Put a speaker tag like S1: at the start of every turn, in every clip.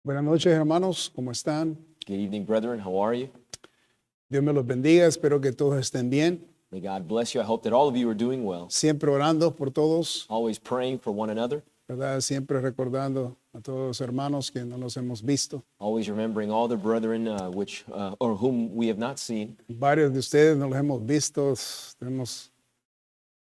S1: Buenas noches, hermanos, ¿cómo están?
S2: Good evening, brethren. How are you?
S1: Dios me los bendiga, espero que todos estén bien.
S2: May God bless you. I hope that all of you are doing well.
S1: Siempre orando por todos,
S2: Always praying for one another.
S1: ¿verdad? Siempre recordando a todos los hermanos que no los hemos visto.
S2: Always remembering all the brethren or whom we have not seen.
S1: Varios de ustedes no los hemos visto, tenemos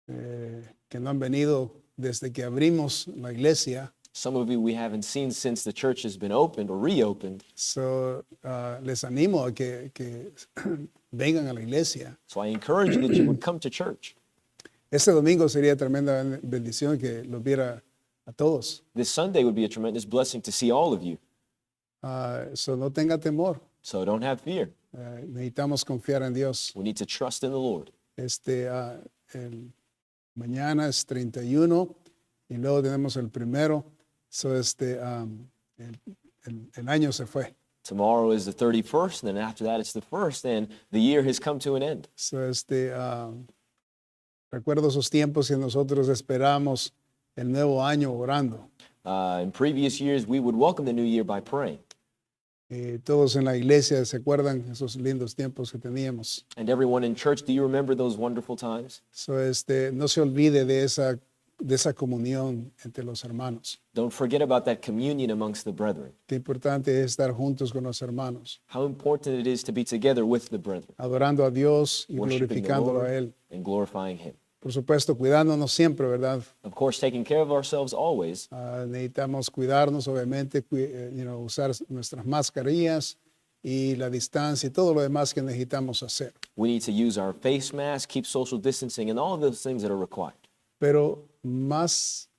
S1: que no han venido desde que abrimos la iglesia.
S2: Some of you we haven't seen since the church has been opened or reopened.
S1: So, les animo a que vengan a la iglesia.
S2: So I encourage you that you would come to church.
S1: Este domingo sería tremenda bendición que los viera a todos.
S2: This Sunday would be a tremendous blessing to see all of you.
S1: So no tenga temor.
S2: So don't have fear.
S1: Necesitamos confiar en Dios.
S2: We need to trust in the Lord.
S1: Mañana es 31 y luego tenemos el primero. So el año se fue.
S2: Tomorrow is the 31st, and then after that it's the 1st, and the year has come to an end.
S1: So recuerdo esos tiempos que nosotros esperamos el nuevo año orando.
S2: In previous years, we would welcome the new year by praying.
S1: Todos en la iglesia se acuerdan esos lindos tiempos que teníamos.
S2: And everyone in church, do you remember those wonderful times?
S1: So no se olvide de esa comunión entre los hermanos.
S2: Don't forget about that communion amongst the brethren.
S1: Qué importante es estar juntos con los hermanos,
S2: How important it is to be together with the brethren,
S1: adorando a Dios y
S2: worshiping the
S1: glorificándolo a
S2: Lord
S1: Él.
S2: and glorifying Him.
S1: Por supuesto, cuidándonos siempre, ¿verdad?
S2: Of course, taking care of ourselves always.
S1: Necesitamos cuidarnos, obviamente, usar nuestras mascarillas y la distancia y todo lo demás que necesitamos hacer.
S2: We need to use our face mask, keep social distancing, and all of those things that are required.
S1: Pero más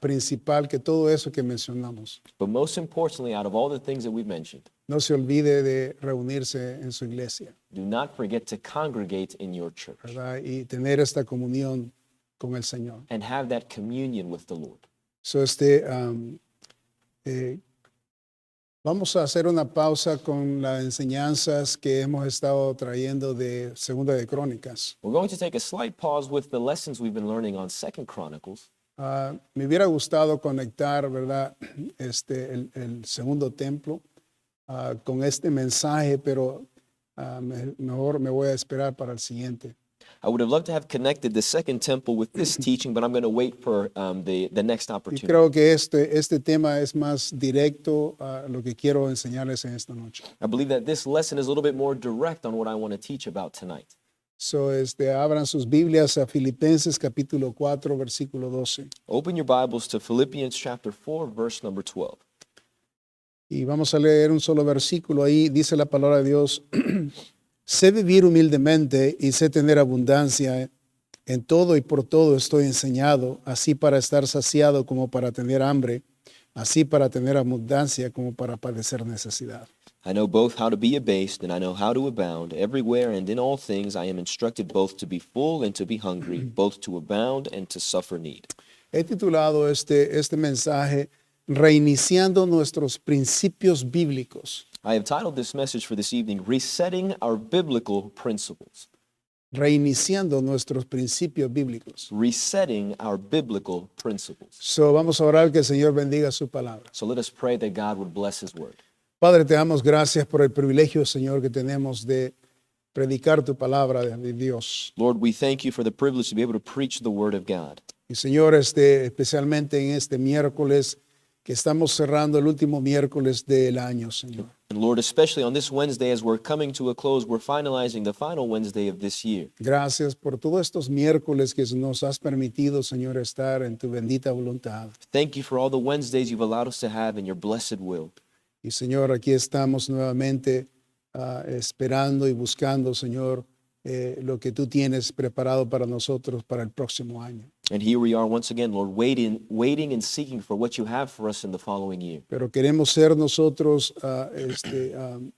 S1: principal que todo eso que mencionamos,
S2: But most importantly, out of all the things that we've mentioned,
S1: no se olvide de reunirse en su iglesia,
S2: do not forget to congregate in your church
S1: ¿verdad? Y tener esta comunión con el Señor.
S2: and have that communion with the Lord.
S1: So, vamos a hacer una pausa con las enseñanzas que hemos estado trayendo de Segunda de Crónicas.
S2: We're going to take a slight pause with the lessons we've been learning on 2 Chronicles.
S1: Me hubiera gustado conectar, ¿verdad? El segundo templo con este mensaje, pero mejor me voy a esperar para el siguiente.
S2: I would have loved to have connected the second temple with this teaching, but I'm going to wait for the next
S1: Y
S2: opportunity.
S1: creo que este tema es más directo a lo que quiero enseñarles en esta noche.
S2: I believe that this lesson is a little bit more direct on what I want to teach about tonight.
S1: So, abran sus Biblias a Filipenses capítulo 4, versículo 12.
S2: Open your Bibles to Philippians chapter 4, verse number 12.
S1: Y vamos a leer un solo versículo ahí. Dice la palabra de Dios: sé vivir humildemente y sé tener abundancia. En todo y por todo estoy enseñado, así para estar saciado como para tener hambre, así para tener abundancia como para padecer necesidad.
S2: I know both how to be abased and I know how to abound. Everywhere and in all things I am instructed both to be full and to be hungry, both to abound and to suffer need.
S1: He titulado este mensaje Reiniciando nuestros principios bíblicos.
S2: I have titled this message for this evening, Resetting Our Biblical Principles.
S1: Reiniciando nuestros principios bíblicos.
S2: Resetting our biblical principles.
S1: So, vamos a orar que el Señor bendiga su palabra.
S2: So let us pray that God would bless His word.
S1: Padre, te damos gracias por el privilegio, Señor, que tenemos de predicar tu palabra de Dios.
S2: Lord, we thank you for the privilege to be able to preach the word of God.
S1: Y Señor, especialmente en este miércoles, que estamos cerrando el último miércoles del año, Señor.
S2: And Lord, especially on this Wednesday, as we're coming to a close, we're finalizing the final Wednesday of this year.
S1: Gracias por todos estos miércoles que nos has permitido, Señor, estar en tu bendita voluntad.
S2: Thank you for all the Wednesdays you've allowed us to have in your blessed will.
S1: Y Señor, aquí estamos nuevamente esperando y buscando, Señor, lo que tú tienes preparado para nosotros para el próximo año.
S2: And here we are once again, Lord, waiting and seeking for what you have for us in the following year.
S1: Pero queremos ser nosotros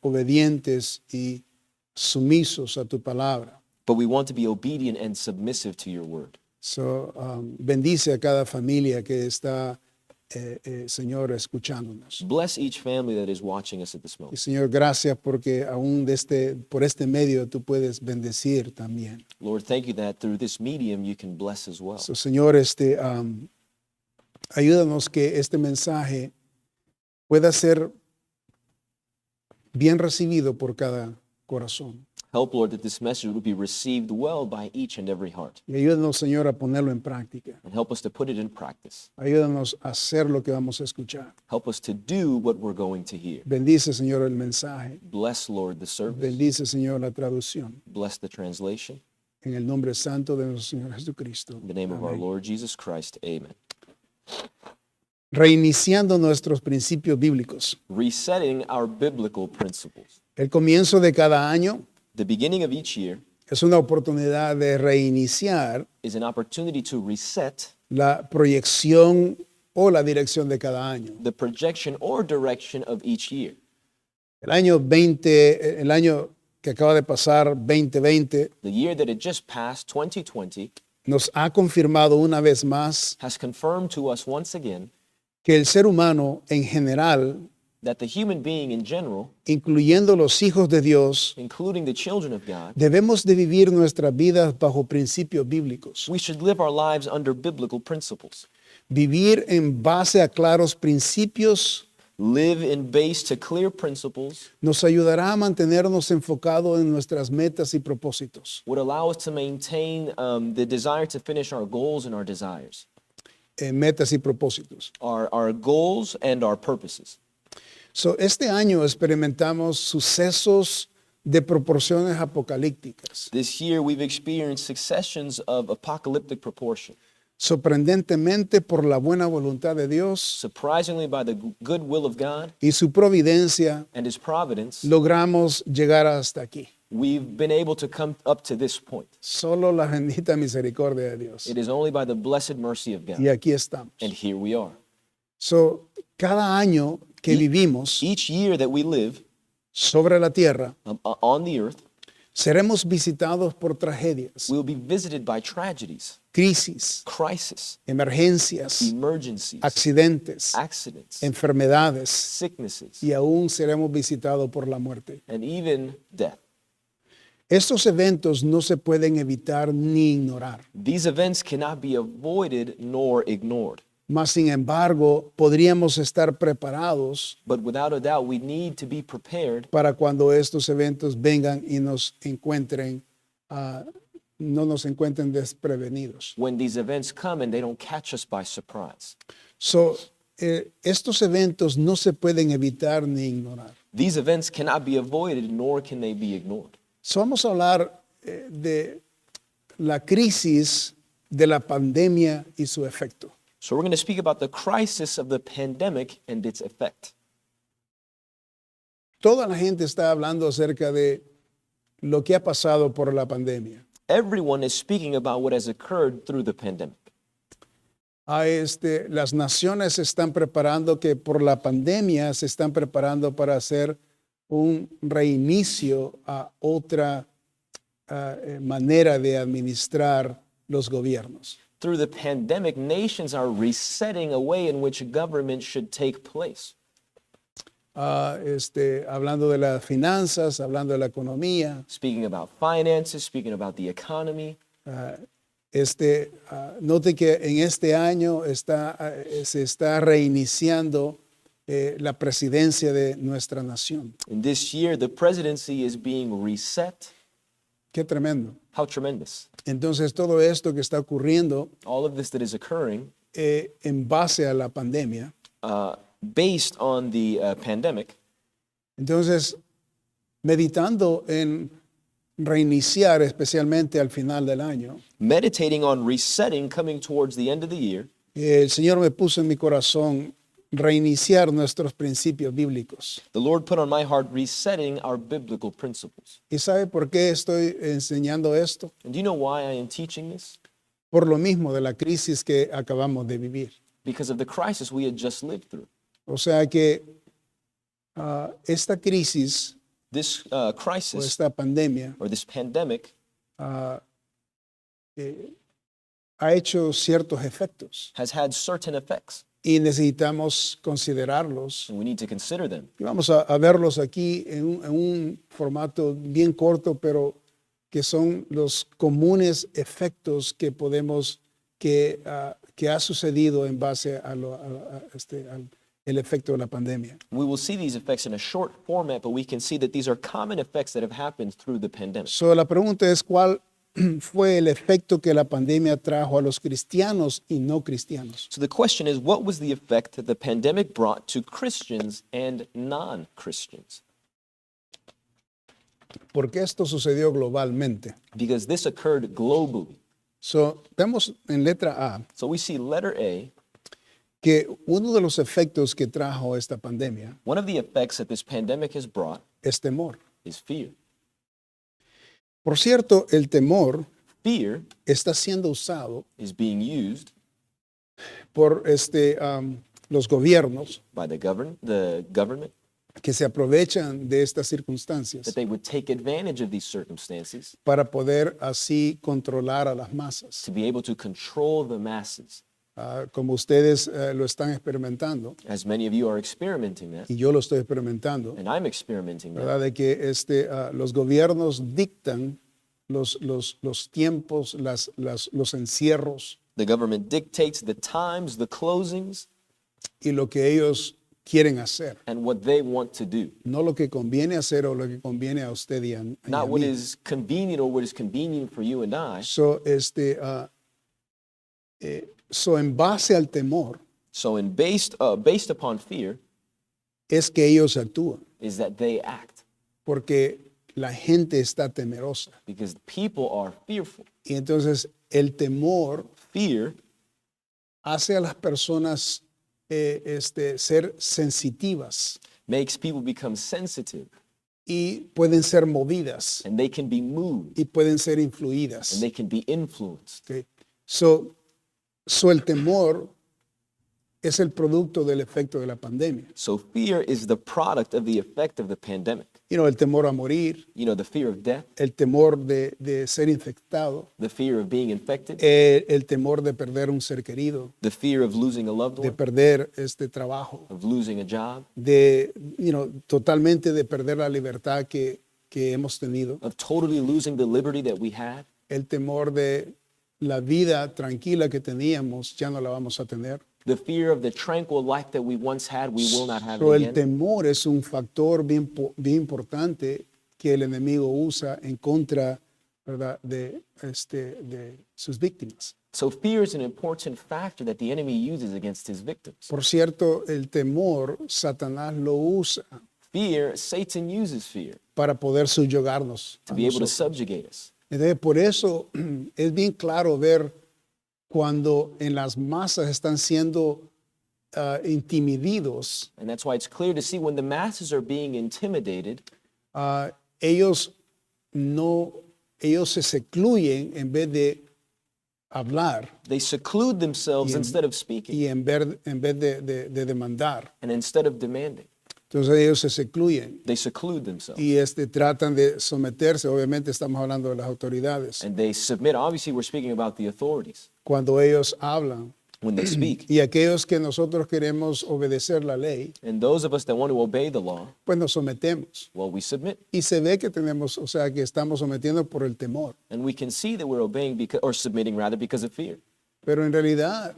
S1: obedientes y sumisos a tu palabra.
S2: But we want to be obedient and submissive to your word.
S1: So, bendice a cada familia que está, Señor, escuchándonos.
S2: Bless each family that is watching us at this
S1: Y
S2: moment.
S1: Señor, gracias porque aún por este medio tú puedes bendecir también.
S2: Lord, thank you that through this medium you can bless as well.
S1: So, Señor, ayúdanos que este mensaje pueda ser bien recibido por cada corazón.
S2: Help, Lord, that this message would be received well by each and every heart.
S1: Y ayúdanos, Señor, a ponerlo en práctica.
S2: And help us to put it in practice.
S1: Ayúdanos a hacer lo que vamos a escuchar.
S2: Help us to do what we're going to hear.
S1: Bendice, Señor, el mensaje.
S2: Bless, Lord, the service.
S1: Bendice, Señor, la traducción.
S2: Bless the translation.
S1: En el nombre santo de nuestro Señor Jesucristo.
S2: In the name of our
S1: Amén.
S2: Lord Jesus Christ, amen.
S1: Reiniciando nuestros principios bíblicos.
S2: Resetting our biblical principles.
S1: El comienzo de cada año
S2: The beginning of each year
S1: es una oportunidad de reiniciar
S2: is an opportunity to reset
S1: la proyección o la dirección de cada año.
S2: the projection or direction of each year.
S1: El año que acaba de pasar, 2020,
S2: The year that had just passed, 2020,
S1: nos ha confirmado una vez más
S2: has confirmed to us once again
S1: que el ser humano en general,
S2: that the human being in general,
S1: incluyendo los hijos de Dios,
S2: including the children of God,
S1: debemos de vivir nuestras vidas bajo principios bíblicos.
S2: we should live our lives under biblical principles.
S1: Vivir en base a claros principios
S2: Live in base to clear principles
S1: nos ayudará a mantenernos enfocados en nuestras metas y propósitos.
S2: would allow us to maintain the desire to finish our goals and our desires,
S1: Metas y propósitos.
S2: our goals and our purposes.
S1: So, este año experimentamos sucesos de proporciones apocalípticas.
S2: This year, we've experienced successions of apocalyptic proportion.
S1: Sorprendentemente, por la buena voluntad de Dios
S2: Surprisingly, by the good will of God
S1: y su providencia,
S2: and His providence,
S1: logramos llegar hasta aquí.
S2: we've been able to come up to this point.
S1: Solo la bendita misericordia de Dios.
S2: It is only by the blessed mercy of
S1: Y
S2: God.
S1: aquí estamos.
S2: And here we are.
S1: So, cada año que vivimos
S2: Each year that we live
S1: sobre la tierra,
S2: on the earth,
S1: seremos visitados por tragedias,
S2: we will be visited by tragedies,
S1: crisis,
S2: crisis,
S1: emergencias,
S2: emergencies,
S1: accidentes,
S2: accidents,
S1: enfermedades
S2: sicknesses,
S1: y aún seremos visitados por la muerte.
S2: and even death.
S1: Estos eventos no se pueden evitar ni ignorar.
S2: These events cannot be avoided nor ignored.
S1: Mas, sin embargo, podríamos estar preparados
S2: But without a doubt, we need to be prepared
S1: para cuando estos eventos vengan y nos encuentren, no nos encuentren desprevenidos.
S2: when these events come and they don't catch us by surprise.
S1: So, estos eventos no se pueden evitar ni ignorar.
S2: These events cannot be avoided nor can they be ignored.
S1: So, vamos a hablar de la crisis de la pandemia y su efecto.
S2: So we're going to speak about the crisis of the pandemic and its effect.
S1: Toda la gente está hablando acerca de lo que ha pasado por la pandemia.
S2: Everyone is speaking about what has occurred through the pandemic.
S1: Las naciones se están preparando que por la pandemia se están preparando para hacer un reinicio a otra manera de administrar los gobiernos.
S2: Through the pandemic, nations are resetting a way in which government should take place.
S1: Hablando de las finanzas, hablando de la economía.
S2: Speaking about finances, speaking about the economy.
S1: Note que en este año se está reiniciando la presidencia de nuestra nación.
S2: In this year, the presidency is being reset.
S1: Qué tremendo.
S2: How tremendous.
S1: Entonces, todo esto que está ocurriendo
S2: All of this that is occurring
S1: en base a la pandemia.
S2: based on the pandemic.
S1: Entonces, meditando en reiniciar, especialmente al final del año,
S2: Meditating on resetting coming towards the end of the year,
S1: el Señor me puso en mi corazón reiniciar nuestros principios bíblicos.
S2: the Lord put on my heart resetting our biblical principles.
S1: ¿Y sabe por qué estoy enseñando esto?
S2: And do you know why I am teaching this?
S1: Por lo mismo de la crisis que acabamos de vivir.
S2: Because of the crisis we had just lived through.
S1: O sea que esta crisis
S2: This
S1: o
S2: crisis
S1: esta pandemia
S2: or this pandemic
S1: ha hecho ciertos efectos
S2: has had certain effects,
S1: y necesitamos considerarlos.
S2: and we need to consider them.
S1: Y vamos a verlos aquí en un formato bien corto, pero que son los comunes efectos que podemos, que ha sucedido en base al el efecto de la pandemia.
S2: We will see these effects in a short format, but we can see that these are common effects that have happened through the pandemic.
S1: So, la pregunta es cuál fue el efecto que la pandemia trajo a los cristianos y no cristianos.
S2: So the question is, what was the effect that the pandemic brought to Christians and non-Christians?
S1: Porque esto sucedió globalmente.
S2: Because this occurred globally.
S1: So, vemos en letra A
S2: So we see letter A,
S1: que uno de los efectos que trajo esta pandemia
S2: one of the effects that this pandemic has brought
S1: es temor.
S2: is fear.
S1: Por cierto, el temor
S2: Fear
S1: está siendo usado
S2: is being used
S1: por los gobiernos
S2: by the government,
S1: que se aprovechan de estas circunstancias
S2: that they would take advantage of these circumstances
S1: para poder así controlar a las masas.
S2: to be able to control the masses.
S1: Como ustedes lo están experimentando,
S2: As many of you are experimenting that,
S1: y yo lo estoy experimentando,
S2: and I'm experimenting that,
S1: ¿verdad? De que los gobiernos dictan los tiempos, los encierros
S2: the government dictates the times, the closings,
S1: y lo que ellos quieren hacer.
S2: and what they want to do.
S1: No lo que conviene hacer o lo que conviene a usted y a
S2: Not what
S1: mí.
S2: is convenient or what is convenient for you and I.
S1: So, en base al temor
S2: So based upon fear
S1: es que ellos actúan,
S2: is that they act,
S1: porque la gente está temerosa.
S2: because people are fearful.
S1: Y entonces el temor
S2: Fear
S1: hace a las personas ser sensitivas
S2: makes people become sensitive,
S1: y pueden ser movidas
S2: and they can be moved,
S1: y pueden ser influidas.
S2: and they can be influenced.
S1: Okay. So el temor es el producto del efecto de la pandemia.
S2: So fear is the product of the effect of the pandemic.
S1: El temor a morir,
S2: You know, the fear of death,
S1: el temor de ser infectado,
S2: the fear of being infected,
S1: el temor de perder un ser querido,
S2: the fear of losing a loved
S1: de
S2: one,
S1: perder este trabajo,
S2: of losing a job,
S1: totalmente de perder la libertad que hemos tenido,
S2: of totally losing the liberty that we had,
S1: el temor de la vida tranquila que teníamos, ya no la vamos a tener.
S2: the fear of the tranquil life that we once had, we will not have
S1: So,
S2: it
S1: el
S2: again.
S1: temor es un factor bien importante que el enemigo usa en contra, ¿verdad?, de sus víctimas.
S2: So fear is an important factor that the enemy uses against his victims.
S1: Por cierto, el temor, Satanás lo usa
S2: Fear, Satan uses fear
S1: para poder subyugarnos
S2: to
S1: a
S2: be able to
S1: nosotros.
S2: subjugate us.
S1: Entonces, por eso es bien claro ver cuando en las masas están siendo intimidados,
S2: And that's why it's clear to see when the masses are being intimidated,
S1: ellos se secluyen en vez de hablar
S2: they seclude themselves instead of speaking
S1: y en vez de demandar.
S2: and instead of demanding.
S1: Entonces ellos se secluyen
S2: They seclude themselves
S1: y tratan de someterse. Obviamente estamos hablando de las autoridades.
S2: and they submit. Obviously, we're speaking about the authorities
S1: Cuando ellos hablan
S2: when they speak.
S1: y aquellos que nosotros queremos obedecer la ley,
S2: And those of us that want to obey the law,
S1: pues nos sometemos.
S2: well, we submit.
S1: Y se ve que que estamos sometiendo por el temor.
S2: And we can see that we're obeying because, or submitting rather, because of fear.
S1: Pero en realidad,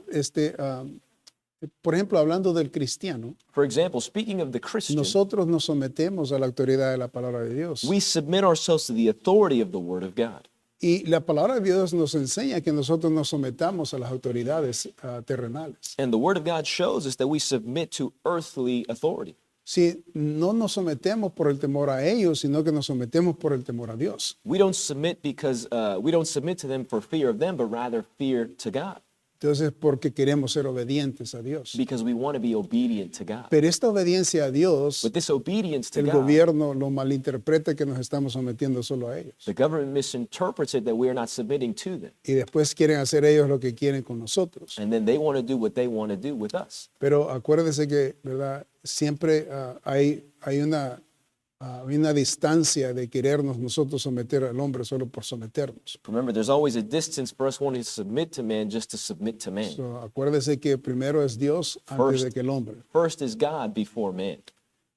S1: por ejemplo, hablando del cristiano,
S2: For example, speaking of the Christian,
S1: nosotros nos sometemos a la autoridad de la palabra de Dios.
S2: we submit ourselves to the authority of the Word of God.
S1: Y la palabra de Dios nos enseña que nosotros nos sometamos a las autoridades terrenales.
S2: And the Word of God shows us that we submit to earthly authority.
S1: Si no nos sometemos por el temor a ellos, sino que nos sometemos por el temor a Dios.
S2: We don't submit because we don't submit to them for fear of them, but rather fear to God,
S1: Entonces, porque queremos ser obedientes a Dios.
S2: because we want to be obedient to God.
S1: Pero esta obediencia a Dios,
S2: But this obedience to
S1: el
S2: God,
S1: gobierno lo malinterpreta que nos estamos sometiendo solo a ellos.
S2: the government misinterprets it that we are not submitting to them.
S1: Y después quieren hacer ellos lo que quieren con nosotros.
S2: And then they want to do what they want to do with us.
S1: Pero acuérdese que, ¿verdad? Siempre hay una distancia de querernos nosotros someter al hombre solo por someternos.
S2: Remember, there's always a distance for us wanting to submit to man just to submit to man.
S1: So, acuérdese que primero es Dios antes de que el hombre.
S2: First is God before man.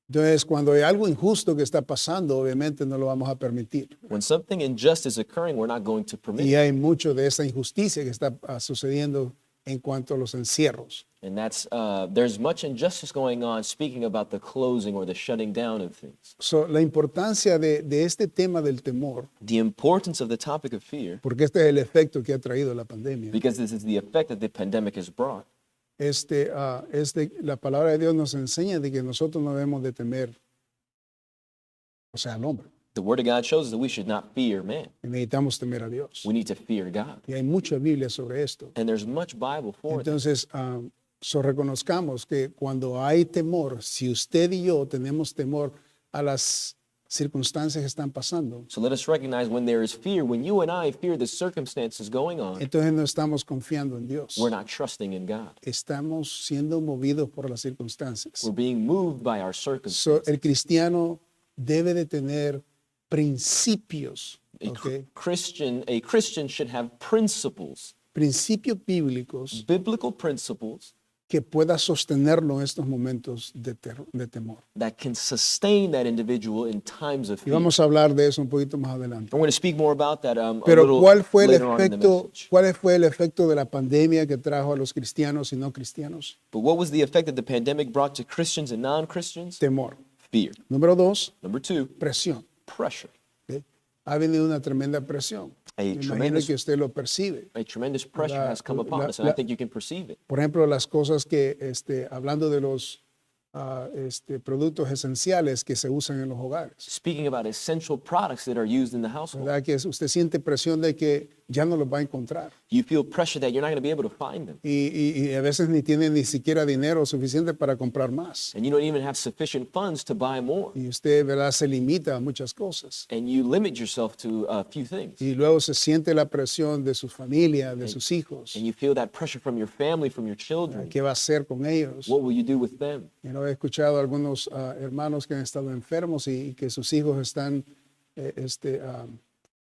S1: Entonces, cuando hay algo injusto que está pasando, obviamente no lo vamos a permitir.
S2: When something unjust is occurring, we're not going to permit
S1: Y
S2: it.
S1: hay mucho de esa injusticia que está sucediendo en cuanto a los encierros.
S2: And that's there's much injustice going on speaking about the closing or the shutting down of things.
S1: So, la importancia de este tema del temor,
S2: The importance of the topic of fear,
S1: porque este es el efecto que ha traído la pandemia.
S2: because this is the effect that the pandemic has brought.
S1: La palabra de Dios nos enseña de que nosotros no debemos de temer, o sea, al hombre.
S2: The Word of God shows us that we should not fear man.
S1: Y necesitamos temer a Dios.
S2: We need to fear God.
S1: Y hay mucha Biblia sobre esto.
S2: And there's much Bible for it.
S1: Entonces, reconozcamos que cuando hay temor, si usted y yo tenemos temor a las circunstancias que están pasando,
S2: So let us recognize when there is fear, when you and I fear the circumstances going on,
S1: entonces no estamos confiando en Dios.
S2: we're not trusting in God.
S1: Estamos siendo movidos por las circunstancias.
S2: We're being moved by our
S1: So,
S2: circumstances.
S1: el cristiano debe de tener principios,
S2: A
S1: ¿ok?
S2: Christian should have
S1: Principios bíblicos
S2: biblical principles
S1: que pueda sostenerlo en estos momentos de temor.
S2: that can sustain that individual in times of
S1: Y
S2: fear.
S1: vamos a hablar de eso un poquito más adelante.
S2: I'm going to speak more about that a
S1: Pero
S2: little
S1: ¿cuál fue el
S2: later on in the
S1: efecto?
S2: message.
S1: ¿Cuál fue el efecto de la pandemia que trajo a los cristianos y no cristianos?
S2: But what was the effect that the pandemic brought to Christians and non-Christians?
S1: Temor.
S2: Fear.
S1: Número 2,
S2: Number 2,
S1: presión.
S2: pressure.
S1: ¿Ok? Ha venido una tremenda presión. Me imagino
S2: tremendous-
S1: que usted lo percibe.
S2: A tremendous pressure has come upon us, and I think you can perceive it.
S1: Por ejemplo, las cosas que, hablando de los productos esenciales que se usan en los hogares.
S2: Speaking about essential products that are used in the household,
S1: ¿Verdad? Que usted siente presión de que ya no los va a encontrar.
S2: you feel pressure that you're not going to be able to find them.
S1: Y a veces ni tiene ni siquiera dinero suficiente para comprar más.
S2: And you don't even have sufficient funds to buy more.
S1: Y usted, ¿verdad?, se limita a muchas cosas.
S2: And you limit yourself to a few things.
S1: Y luego se siente la presión de su familia, de sus hijos.
S2: And you feel that pressure from your family, from your children.
S1: ¿Qué va a hacer con ellos?
S2: What will you do with them?
S1: He escuchado a algunos hermanos que han estado enfermos y que sus hijos están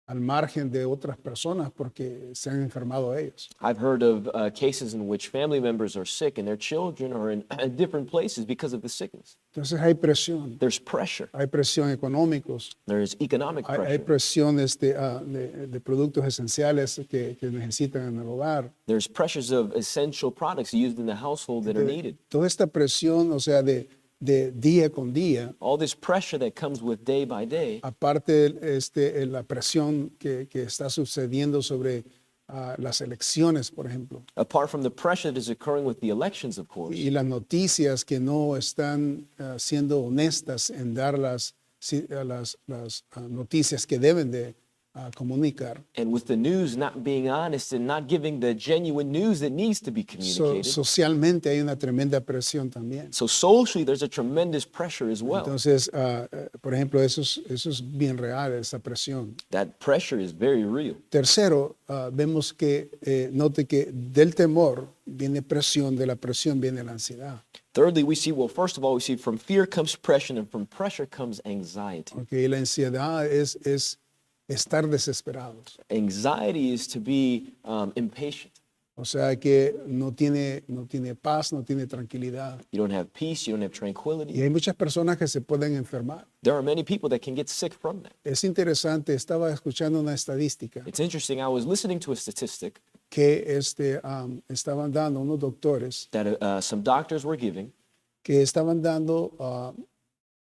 S1: al margen de otras personas porque se han enfermado ellos.
S2: I've heard of cases in which family members are sick and their children are in different places because of the sickness.
S1: Entonces hay presión.
S2: There's pressure.
S1: Hay presión económicos.
S2: There's economic
S1: Hay
S2: pressure.
S1: presión de productos esenciales que necesitan en el hogar.
S2: There's pressures of essential products used in the household that are needed.
S1: Toda esta presión, o sea, de día con día,
S2: All this pressure that comes with day by day,
S1: aparte la presión que está sucediendo sobre las elecciones, por ejemplo,
S2: apart from the pressure that is occurring with the elections, of course,
S1: y las noticias que no están siendo honestas en dar las noticias que deben de comunicar.
S2: and with the news not being honest and not giving the genuine news that needs to be communicated.
S1: Socialmente hay una tremenda presión también.
S2: So socially, there's a tremendous pressure as well.
S1: Entonces, por ejemplo, eso es bien real, esa presión.
S2: That pressure is very real.
S1: Tercero, vemos que, note que del temor viene presión, de la presión viene la ansiedad.
S2: Thirdly, we see, well, first of all, we see from fear comes pressure, and from pressure comes anxiety.
S1: Okay, la ansiedad es estar desesperados.
S2: Anxiety is to be impatient.
S1: O sea que no tiene paz, no tiene tranquilidad.
S2: You don't have peace, you don't have
S1: Y
S2: tranquility.
S1: hay muchas personas que se pueden enfermar.
S2: There are many people that can get sick from that.
S1: Es interesante, estaba escuchando una estadística
S2: It's interesting. I was listening to a statistic
S1: que estaban dando unos doctores
S2: that some doctors were giving
S1: que estaban dando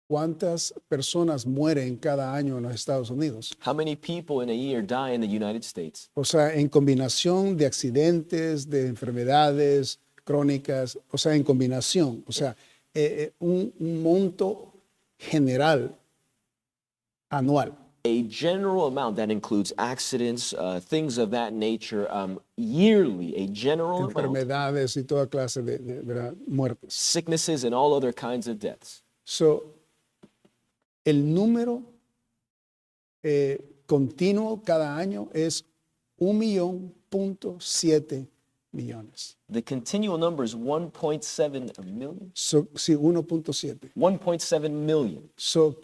S1: cuántas personas mueren cada año en los Estados Unidos.
S2: how many people in a year die in the United States.
S1: O sea, en combinación de accidentes, de enfermedades crónicas, o sea, en combinación. O sea, un monto general anual.
S2: A general amount that includes accidents, things of that nature, yearly, a general amount,
S1: Enfermedades y toda clase de ¿verdad?, muertes.
S2: sicknesses and all other kinds of deaths.
S1: So, el número continuo cada año es 1.7 millones.
S2: The continual number is 1.7 million.
S1: So, sí, 1.7.
S2: 1.7 million.
S1: So,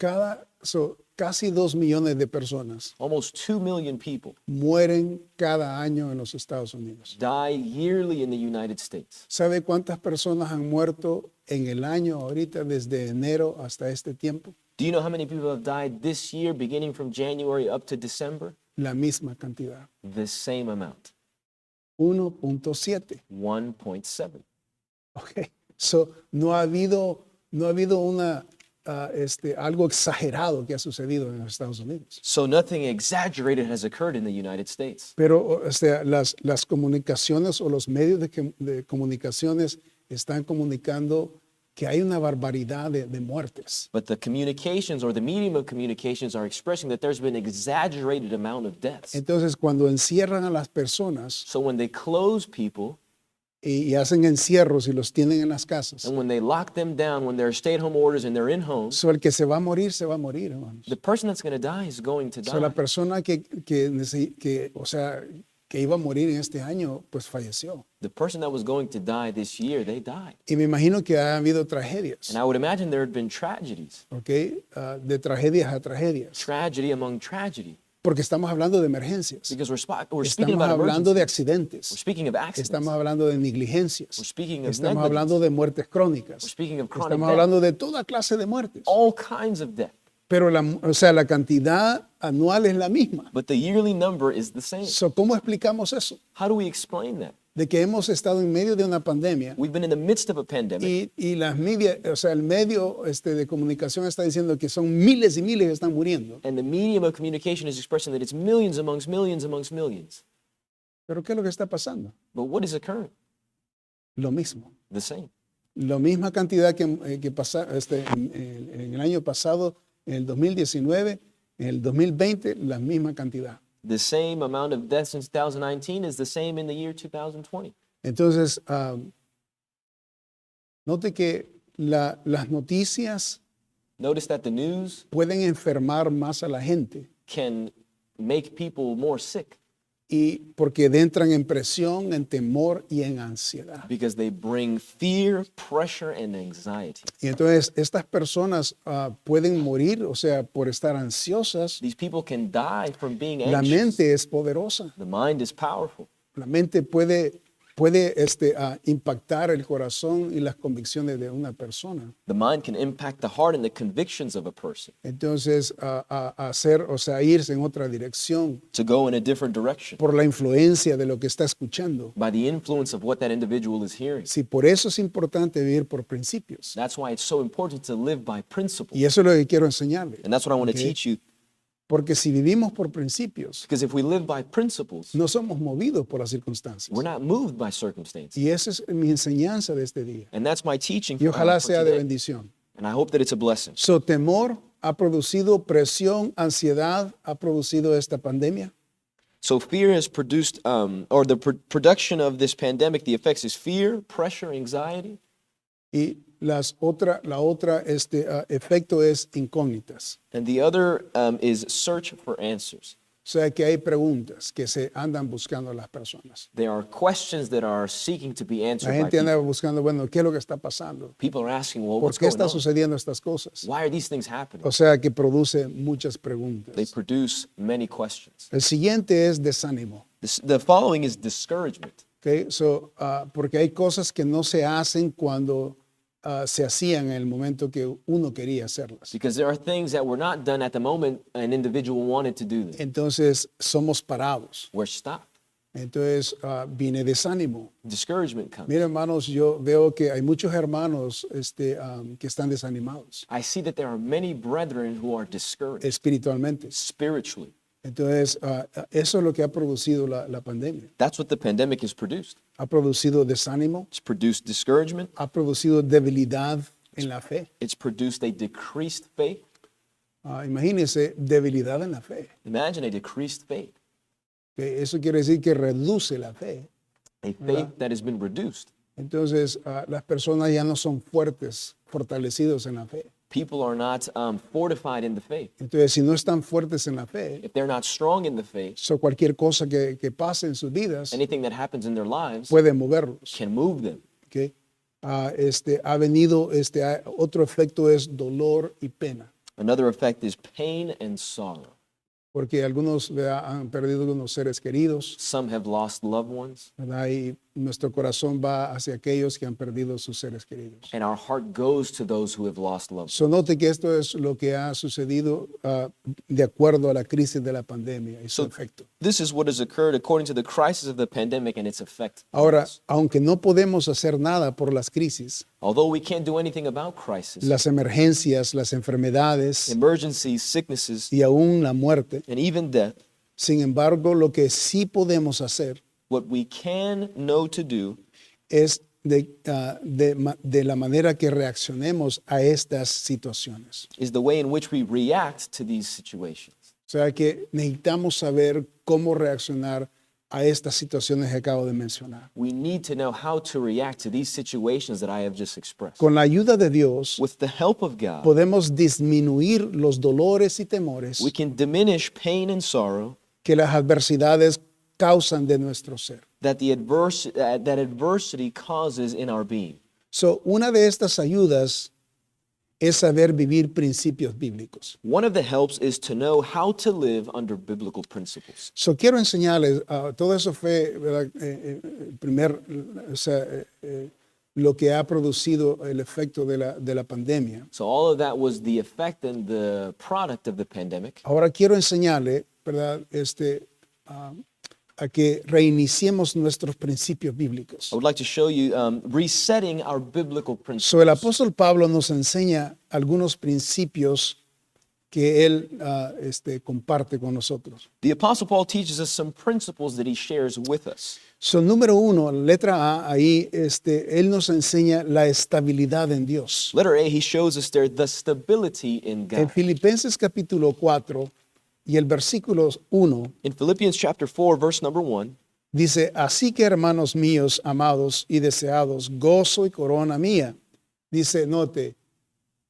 S1: casi 2 millones de personas
S2: Almost 2 million people
S1: mueren cada año en los Estados Unidos.
S2: die yearly in the United States.
S1: ¿Sabe cuántas personas han muerto en el año ahorita desde enero hasta este tiempo?
S2: Do you know how many people have died this year, beginning from January up to December?
S1: La misma cantidad.
S2: The same amount.
S1: 1.7.
S2: 1.7.
S1: Okay. So, no ha habido algo exagerado que ha sucedido en los Estados Unidos.
S2: So nothing exaggerated has occurred in the United States.
S1: Pero las comunicaciones o los medios de comunicaciones están comunicando que hay una barbaridad de muertes.
S2: But the communications or the medium of communications are expressing that there's been an exaggerated amount of deaths.
S1: Entonces, cuando encierran a las personas
S2: So when they close people
S1: y hacen encierros y los tienen en las casas,
S2: and when they lock them down, when there are stay-at-home orders and they're in homes,
S1: so el que se va a morir, hermanos.
S2: the person that's going to die is going to
S1: So la
S2: die.
S1: persona que iba a morir en este año, pues falleció.
S2: The person that was going to die this year, they died.
S1: Y me imagino que ha habido tragedias,
S2: And I would imagine there had been tragedies,
S1: ¿ok? De tragedias a tragedias,
S2: tragedy among tragedy,
S1: porque estamos hablando de emergencias,
S2: because we're speaking
S1: estamos
S2: about
S1: hablando de
S2: emergencies. We're
S1: accidentes,
S2: speaking of accidents.
S1: estamos hablando de negligencias,
S2: We're speaking of
S1: estamos
S2: negligence.
S1: hablando de muertes crónicas,
S2: We're speaking of chronic
S1: estamos
S2: death.
S1: hablando de toda clase de muertes.
S2: All kinds of death.
S1: Pero la cantidad anual es la misma.
S2: But the yearly number is the same.
S1: So, ¿cómo explicamos eso?
S2: How do we explain that?
S1: De que hemos estado en medio de una pandemia
S2: We've been in the midst of a pandemic,
S1: y las medias, el medio de comunicación está diciendo que son miles y miles que están muriendo.
S2: and the medium of communication is expressing that it's millions amongst millions amongst millions.
S1: Pero ¿qué es lo que está pasando?
S2: But what is occurring?
S1: Lo mismo.
S2: The same.
S1: La misma cantidad que pasa, en el año pasado, en el 2019, en el 2020, la misma cantidad.
S2: The same amount of deaths in 2019 is the same in the year 2020.
S1: Entonces, note que las noticias
S2: Notice that the news
S1: pueden enfermar más a la gente
S2: can make people more sick
S1: y porque entran en presión, en temor y en ansiedad.
S2: because they bring fear, pressure, and anxiety.
S1: Y entonces estas personas pueden morir, o sea, por estar ansiosas.
S2: These people can die from being
S1: La
S2: anxious.
S1: mente es poderosa.
S2: The mind is powerful.
S1: La mente puede impactar el corazón y las convicciones de una persona.
S2: The mind can impact the heart and the convictions of a person
S1: Entonces, irse en otra dirección
S2: to go in a different direction
S1: por la influencia de lo que está escuchando.
S2: by the influence of what that individual is hearing.
S1: Sí, por eso es importante vivir por principios.
S2: That's why it's so important to live by principle.
S1: Y eso es lo que quiero enseñarle.
S2: And that's what I want to
S1: Okay.
S2: teach you,
S1: Porque si vivimos por principios,
S2: because if we live by principles,
S1: no somos movidos por las circunstancias.
S2: we're not moved by circumstances.
S1: Y esa es mi enseñanza de este día.
S2: And that's my teaching
S1: Y ojalá
S2: for
S1: sea de
S2: today.
S1: bendición.
S2: And I hope that it's a blessing.
S1: So, temor ha producido presión, ansiedad ha producido esta pandemia.
S2: So fear has produced, or the production of this pandemic, the effects is fear, pressure, anxiety.
S1: Y la otra efecto es incógnitas.
S2: And the other is search for answers.
S1: O sea que hay preguntas que se andan buscando las personas.
S2: There are questions that are seeking to be
S1: La
S2: answered by
S1: gente anda
S2: people.
S1: buscando, bueno, ¿qué es lo que está pasando?
S2: People are asking, well,
S1: ¿Por
S2: what's
S1: qué
S2: going
S1: está
S2: on?
S1: sucediendo estas cosas?
S2: Why are these things happening?
S1: O sea que produce muchas
S2: They
S1: preguntas.
S2: produce many questions.
S1: El siguiente es desánimo.
S2: The following is discouragement.
S1: Okay? So, porque hay cosas que no se hacen cuando se hacían en el momento que uno quería hacerlas.
S2: Because there are things that were not done at the moment an individual wanted to do them.
S1: Entonces somos parados.
S2: We're stopped.
S1: Entonces viene desánimo.
S2: Discouragement comes.
S1: Mira, hermanos, yo veo que hay muchos hermanos que están desanimados
S2: I see that there are many brethren who are discouraged
S1: espiritualmente.
S2: spiritually.
S1: Entonces, eso es lo que ha producido la pandemia.
S2: That's what the pandemic has produced.
S1: Ha producido desánimo,
S2: It's produced discouragement.
S1: ha producido debilidad en la fe.
S2: It's produced a decreased faith.
S1: Imagínense, debilidad en la fe.
S2: Imagine a decreased faith,
S1: Que eso quiere decir que reduce la fe.
S2: a faith that has been reduced.
S1: Entonces, las personas ya no son fuertes, fortalecidos en la fe.
S2: People are not fortified in the faith.
S1: Entonces, si no están fuertes en la fe,
S2: If they're not strong in the faith,
S1: cualquier cosa que pase en sus vidas
S2: anything that happens in their lives
S1: puede moverlos.
S2: can move them.
S1: ¿Ok? Ha venido, otro efecto es dolor y pena.
S2: Another effect is pain and sorrow.
S1: Porque algunos han perdido algunos seres queridos,
S2: Some have lost loved ones,
S1: ¿verdad? Y nuestro corazón va hacia aquellos que han perdido sus seres queridos.
S2: And our heart goes to those who have lost loved ones.
S1: So, note que esto es lo que ha sucedido de acuerdo a la crisis de la pandemia y su efecto.
S2: This is what has occurred according to the crisis of the pandemic and its effect on
S1: Ahora,
S2: us.
S1: aunque no podemos hacer nada por las crisis,
S2: Although we can't do anything about crisis,
S1: las emergencias, las enfermedades
S2: emergencies, sicknesses,
S1: y aún la muerte,
S2: and even death,
S1: sin embargo, lo que sí podemos hacer
S2: what we can know to do
S1: es de la manera que reaccionemos a estas situaciones.
S2: is the way in which we react to these situations.
S1: O sea que necesitamos saber cómo reaccionar a estas situaciones que acabo de mencionar.
S2: We need to know how to react to these situations that I have just expressed.
S1: Con la ayuda de Dios,
S2: With the help of God,
S1: podemos disminuir los dolores y temores
S2: we can diminish pain and sorrow
S1: que las adversidades causan de nuestro ser.
S2: that that adversity causes in our being.
S1: So, una de estas ayudas es saber vivir principios bíblicos.
S2: One of the helps is to know how to live under biblical principles.
S1: So, quiero enseñarles, todo eso fue, ¿verdad? Lo que ha producido el efecto de la pandemia.
S2: So all of that was the effect and the product of the pandemic.
S1: Ahora quiero enseñarle, ¿verdad? A que reiniciemos nuestros principios bíblicos.
S2: I would like to show you resetting our biblical principles.
S1: So, el apóstol Pablo nos enseña algunos principios que él comparte con nosotros.
S2: The Apostle Paul teaches us some principles that he shares with us.
S1: So, número uno, letra A, ahí él nos enseña la estabilidad en Dios.
S2: Letter A, he shows us there the stability in
S1: En
S2: God.
S1: Filipenses capítulo 4 y el versículo 1
S2: In Philippians chapter 4, verse number 1,
S1: dice, así que hermanos míos, amados y deseados, gozo y corona mía. Dice, note,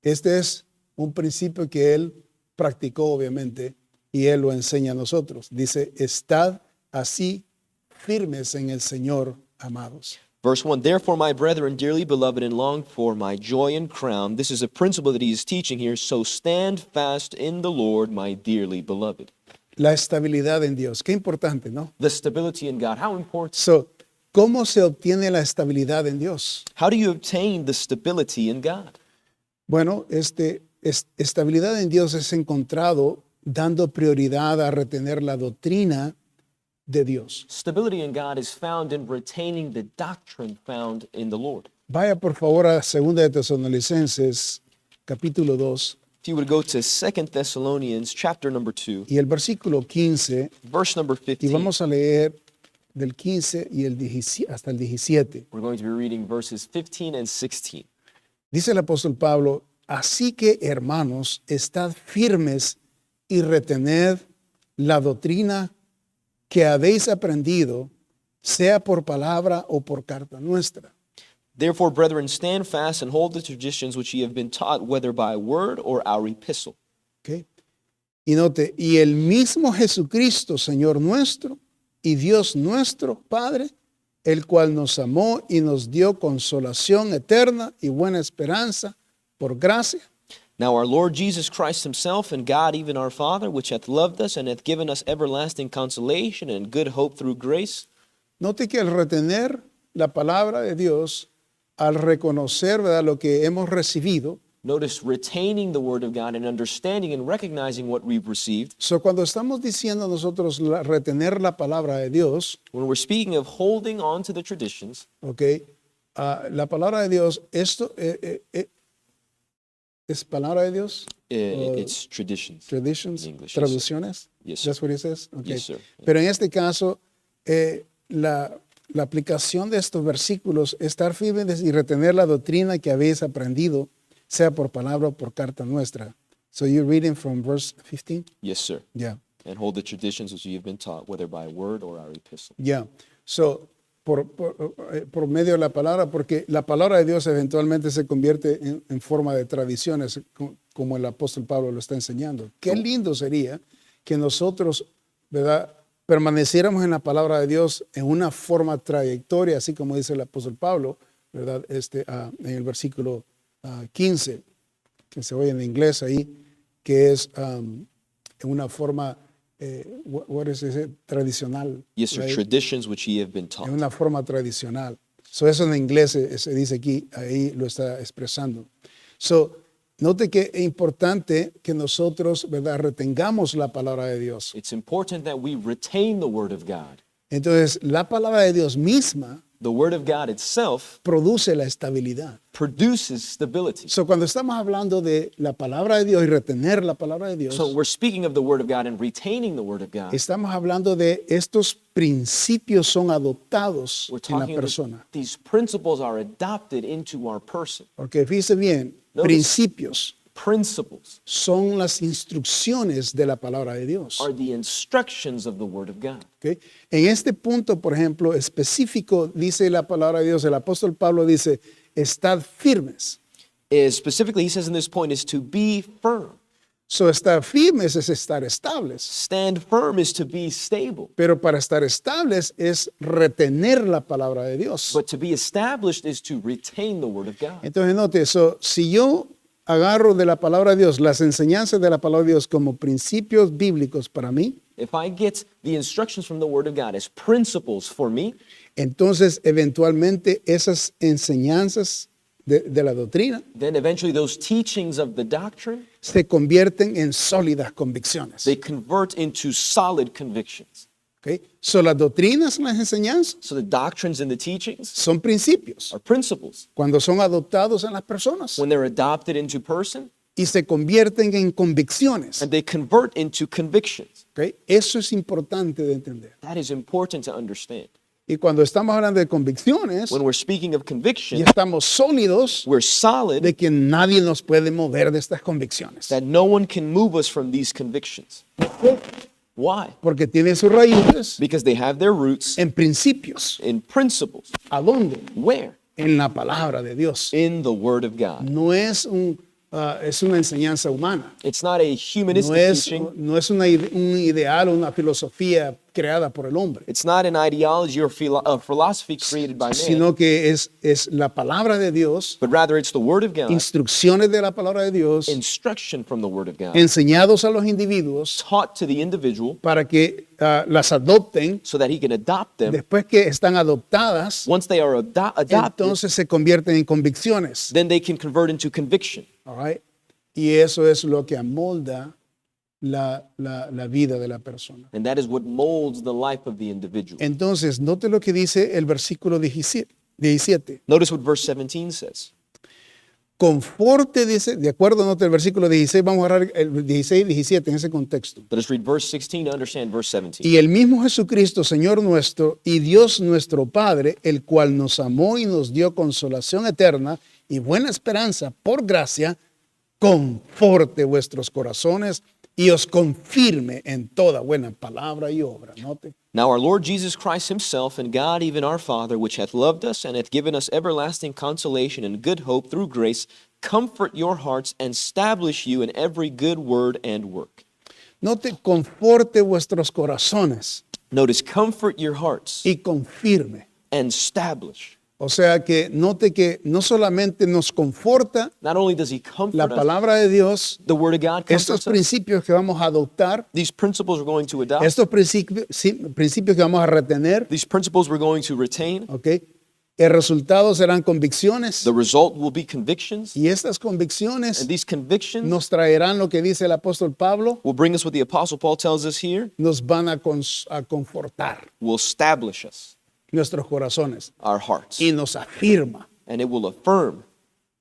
S1: este es un principio que él practicó obviamente y él lo enseña a nosotros. Dice, estad así firmes en el Señor, amados.
S2: verse 1, therefore, my brethren, dearly beloved and longed for, my joy and crown. This is a principle that he is teaching here. So stand fast in the Lord, my dearly beloved.
S1: La estabilidad en Dios. Qué importante, ¿no?
S2: The stability in God. How important.
S1: So, ¿cómo se obtiene la estabilidad en Dios?
S2: How do you obtain the stability in God?
S1: Bueno, estabilidad en Dios es encontrado dando prioridad a retener la doctrina de Dios.
S2: Stability in God is found in retaining the doctrine found in the Lord.
S1: Vaya por favor a 2 de Tesalonicenses, capítulo 2,
S2: If you would go to 2 Thessalonians chapter number 2,
S1: y el versículo 15,
S2: verse number
S1: y
S2: 15,
S1: vamos a leer del 15 y hasta el 17.
S2: we're going to be reading verses 15 and 16.
S1: Dice el apóstol Pablo, así que hermanos, estad firmes y retened la doctrina que habéis aprendido, sea por palabra o por carta nuestra.
S2: Therefore, brethren, stand fast and hold the traditions which ye have been taught, whether by word or our epistle.
S1: ¿Okay? Y note, y el mismo Jesucristo, Señor nuestro, y Dios nuestro, Padre, el cual nos amó y nos dio consolación eterna y buena esperanza por gracia.
S2: Now our Lord Jesus Christ himself and God, even our Father, which hath loved us and hath given us everlasting consolation and good hope through grace.
S1: Note que al retener la palabra de Dios, al reconocer, ¿verdad?, lo que hemos recibido,
S2: Notice retaining the word of God and understanding and recognizing what we've received.
S1: so cuando estamos diciendo nosotros retener la palabra de Dios,
S2: When we're speaking of holding on to the traditions,
S1: ¿ok? La palabra de Dios, esto es palabra de Dios,
S2: it's traditions.
S1: traditions,
S2: In English, yes, sir.
S1: traducciones.
S2: Yes, sir.
S1: That's what it says? Okay.
S2: Yes, sir.
S1: Pero en este caso, la aplicación de estos versículos, estar firmes y retener la doctrina que habéis aprendido, sea por palabra o por carta nuestra. So you're reading from verse 15?
S2: Yes, sir.
S1: Yeah.
S2: And hold the traditions which ye have been taught, whether by word or our epistle.
S1: Yeah. So, por medio de la palabra, porque la palabra de Dios eventualmente se convierte en forma de tradiciones, como el apóstol Pablo lo está enseñando. Qué lindo sería que nosotros, ¿verdad?, permaneciéramos en la palabra de Dios en una forma trayectoria, así como dice el apóstol Pablo, ¿verdad?, en el versículo 15, que se oye en inglés ahí, que es en una forma what is it? Tradicional.
S2: Yes, sir.
S1: right?
S2: Traditions which ye have been
S1: En
S2: taught.
S1: una forma tradicional. So eso en inglés se dice aquí, ahí lo está expresando. So, note que es importante que nosotros, ¿verdad?, retengamos la palabra de Dios.
S2: It's important that we retain the word of God.
S1: Entonces, la palabra de Dios misma
S2: The word of God itself
S1: produce la estabilidad.
S2: produces stability.
S1: So, cuando estamos hablando de la palabra de Dios y retener la palabra de Dios,
S2: So we're speaking of the word of God and retaining the word of God.
S1: estamos hablando de estos principios son adoptados
S2: We're
S1: en la
S2: talking that
S1: persona.
S2: these principles are adopted into our person.
S1: Porque fíjese bien,
S2: Notice.
S1: principios
S2: Principles
S1: son las instrucciones de la palabra de Dios.
S2: are the instructions of the word of God.
S1: ¿Ok? En este punto, por ejemplo, específico, dice la palabra de Dios, el apóstol Pablo dice, estad firmes.
S2: Specifically, he says in this point is to be firm.
S1: So, estar firmes es estar estables.
S2: Stand firm is to be stable.
S1: Pero para estar estables es retener la palabra de Dios.
S2: But to be established is to retain the word of God.
S1: Entonces, note eso, si yo agarro de la palabra de Dios las enseñanzas de la palabra de Dios como principios bíblicos para mí,
S2: If I get the instructions from the word of God as principles for me,
S1: entonces eventualmente esas enseñanzas de la doctrina
S2: then eventually those teachings of the doctrine,
S1: se convierten en sólidas convicciones.
S2: they convert into solid convictions.
S1: ¿Ok? So, las doctrinas, las enseñanzas
S2: So the doctrines and the teachings
S1: son principios
S2: are principles.
S1: cuando son adoptados en las personas
S2: When they're adopted into person,
S1: y se convierten en convicciones.
S2: and they convert into convictions.
S1: ¿Ok? Eso es importante de entender.
S2: That is important to understand.
S1: Y cuando estamos hablando de convicciones,
S2: When we're speaking of
S1: y
S2: conviction,
S1: estamos sólidos
S2: we're solid
S1: de que nadie nos puede mover de estas convicciones.
S2: that no one can move us from these convictions. Why?
S1: Porque tiene sus raíces
S2: Because they have their roots
S1: en principios.
S2: in principles.
S1: ¿A dónde?
S2: Where?
S1: En la palabra de Dios.
S2: In the Word of God.
S1: No es es una enseñanza humana.
S2: It's not a
S1: No
S2: humanistic
S1: es,
S2: teaching.
S1: no es un ideal o una filosofía creada por el hombre,
S2: It's not an ideology or a philosophy created by man,
S1: sino que es la palabra de Dios,
S2: but rather it's the Word of God,
S1: instrucciones de la palabra de Dios,
S2: instruction from the Word of God,
S1: enseñados a los individuos
S2: taught to the individual
S1: para que las adopten.
S2: so that he can adopt them.
S1: Después que están adoptadas,
S2: Once they are adopted,
S1: entonces se convierten en convicciones.
S2: then they can convert into conviction.
S1: All right? Y eso es lo que amolda la vida de la persona.
S2: And that is what molds the life of the individual.
S1: Entonces, note lo que dice el versículo 17.
S2: Notice what verse 17 says.
S1: Conforte, dice, de acuerdo, note el versículo 16, vamos a agarrar el 16 y 17 en ese contexto.
S2: Let us read verse 16 to understand verse 17.
S1: Y el mismo Jesucristo, Señor nuestro, y Dios nuestro Padre, el cual nos amó y nos dio consolación eterna y buena esperanza por gracia, conforte vuestros corazones y os confirme en toda buena palabra y obra. Note.
S2: Now our Lord Jesus Christ himself and God, even our Father, which hath loved us and hath given us everlasting consolation and good hope through grace, comfort your hearts and establish you in every good word and work.
S1: Note, conforte vuestros corazones
S2: Notice, comfort your hearts
S1: y confirme.
S2: and establish.
S1: O sea que note que no solamente nos conforta
S2: Not only does he
S1: la
S2: comfort us,
S1: palabra de Dios,
S2: the word of God
S1: estos
S2: comforts us.
S1: principios que vamos a adoptar,
S2: These principles we're going to adopt.
S1: estos principios que vamos a retener,
S2: These principles we're going to retain.
S1: ¿ok? El resultado serán convicciones
S2: The result will be convictions.
S1: y estas convicciones
S2: And these convictions
S1: nos traerán lo que dice el apóstol Pablo,
S2: will bring us what the Apostle Paul tells us here,
S1: nos van a confortar
S2: will establish us,
S1: nuestros corazones
S2: our hearts,
S1: y nos afirma.
S2: and it will affirm.